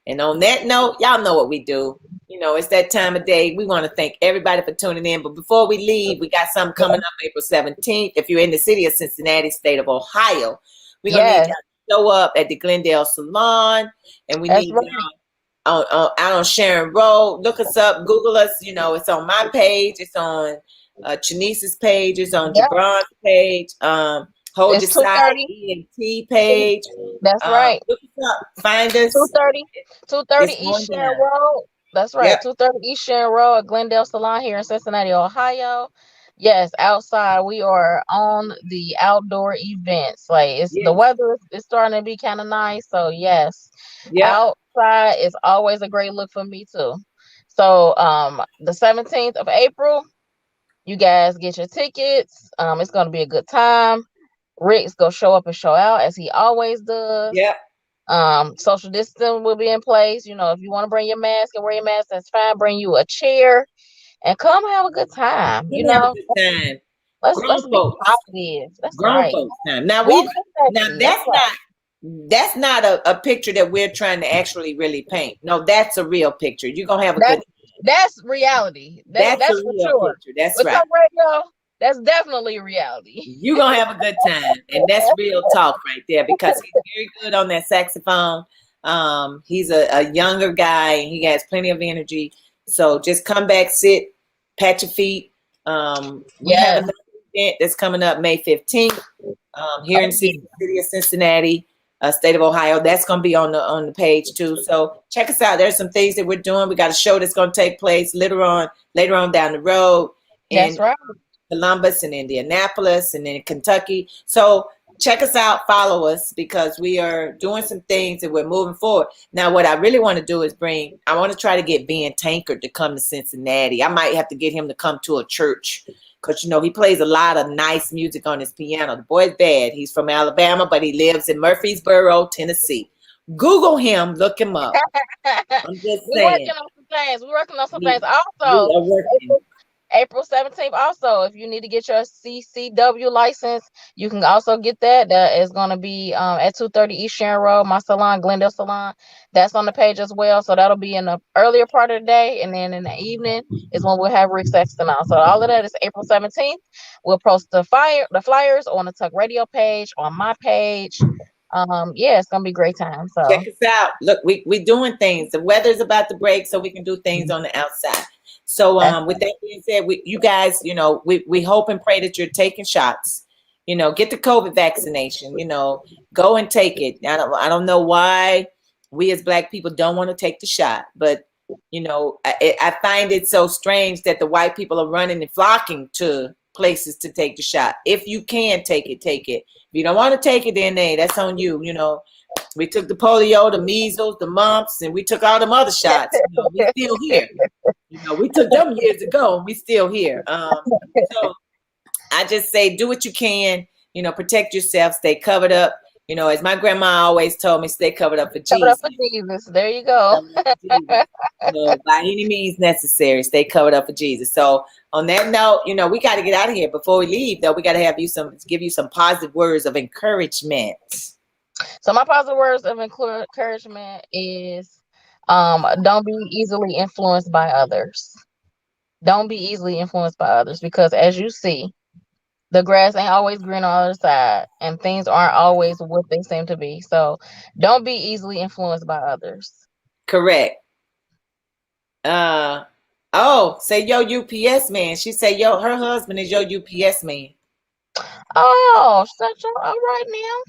And on that note, y'all know what we do. You know, it's that time of day. We want to thank everybody for tuning in. But before we leave, we got something coming up April 17th. If you're in the city of Cincinnati, state of Ohio, we're going to need y'all to show up at the Glendale Salon. And we need y'all out on Sharon Road. Look us up. Google us. You know, it's on my page. It's on Chanice's page. It's on Jabron's page. Hold Your Side ENT page. That's right. Look us up. Find us. 230 East Sharon Road. That's right. 230 East Sharon Road at Glendale Salon here in Cincinnati, Ohio. Yes, outside. We are on the outdoor events. Like the weather is starting to be kind of nice. So yes. Outside is always a great look for me too. So the 17th of April, you guys get your tickets. It's gonna be a good time. Rick's gonna show up and show out as he always does. Social distance will be in place. You know, if you want to bring your mask and wear your mask, that's fine. Bring you a chair and come have a good time. You know, let's be positive. That's grown folks time. Now that's not a picture that we're trying to actually really paint. No, that's a real picture. You're gonna have a good. That's reality. That's a real sure. Picture. That's with right. Radio, that's definitely reality. You're gonna have a good time, and that's real talk right there because he's very good on that saxophone. He's a younger guy and he has plenty of energy. So just come back, sit, pat your feet. We have another event that's coming up May 15th here in the city of Cincinnati, state of Ohio. That's going to be on the page too. So check us out. There's some things that we're doing. We got a show that's going to take place later on down the road. That's right. Columbus and Indianapolis and then Kentucky. So check us out, follow us because we are doing some things and we're moving forward. Now, what I really want to do is I want to try to get Ben Tankard to come to Cincinnati. I might have to get him to come to a church because, you know, he plays a lot of nice music on his piano. The boy's bad. He's from Alabama, but he lives in Murfreesboro, Tennessee. Google him, look him up. I'm just saying. We're working on some things. Also, April 17th, also, if you need to get your CCW license, you can also get that. That is going to be at 230 East Sharon Road, my salon, Glendale Salon. That's on the page as well. So that'll be in the earlier part of the day. And then in the evening is when we'll have Rick Sexton on. So all of that is April 17th. We'll post the flyers on the Tuck Radio page, on my page. It's going to be a great time. So check us out. Look, we're doing things. The weather's about to break, so we can do things on the outside. So with that being said, you guys, you know, we hope and pray that you're taking shots. You know, get the COVID vaccination. You know, go and take it. I don't know why we as Black people don't want to take the shot, but you know, I find it so strange that the white people are running and flocking to places to take the shot. If you can take it, take it. If you don't want to take it, then that's on you. You know. We took the polio, the measles, the mumps, and we took all them other shots. You know, we're still here. You know, we took them years ago, and we still here. So I just say, do what you can. You know, protect yourself, stay covered up. You know, as my grandma always told me, stay covered up for Jesus. Covered up for Jesus. There you go. So, by any means necessary, stay covered up for Jesus. So on that note, you know, we got to get out of here. Before we leave, though, we got to give you some positive words of encouragement. So my positive words of encouragement is don't be easily influenced by others. Don't be easily influenced by others because as you see, the grass ain't always green on the other side and things aren't always what they seem to be. So don't be easily influenced by others. Correct. Say yo UPS man. She said her husband is your UPS man. Oh, all right now.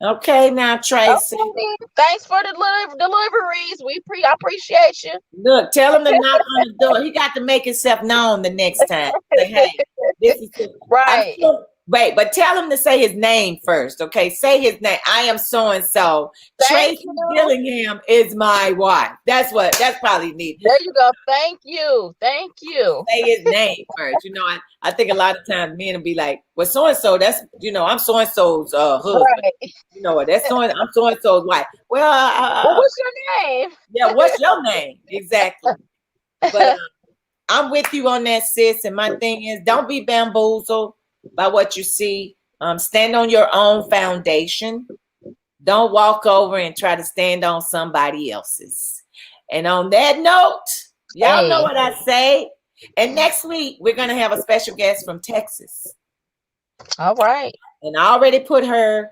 Okay, now Tracy. Okay. Thanks for the deliveries. I appreciate you. Look, tell him to knock on the door. He got to make himself known the next time. Say, hey, this is right. Wait, but tell him to say his name first, okay? Say his name. I am so and so. Thank Tracy you. Dillingham is my wife. That's probably neat. There you go. Thank you. Thank you. Say his name first. You know, I think a lot of times men will be like, well, so and so, that's, you know, I'm so and so's husband. Right. You know, that's I'm so and so's wife. Well, Well, what's your name? yeah, what's your name? Exactly. But I'm with you on that, sis. And my thing is, don't be bamboozled by what you see. Stand on your own foundation. Don't walk over and try to stand on somebody else's. And on that note, y'all know what I say. And next week, we're going to have a special guest from Texas. All right. And I already put her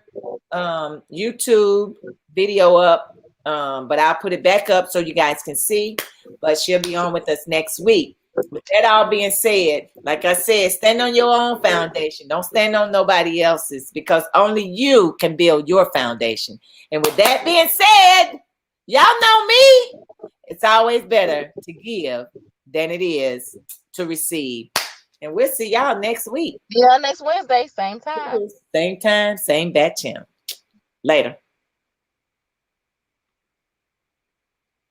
YouTube video up, but I'll put it back up so you guys can see. But she'll be on with us next week. With that all being said, like I said, stand on your own foundation. Don't stand on nobody else's, because only you can build your foundation. And with that being said, y'all know me. It's always better to give than it is to receive. And we'll see y'all next week. Yeah, next Wednesday, same time. Same time, same bat channel. Later.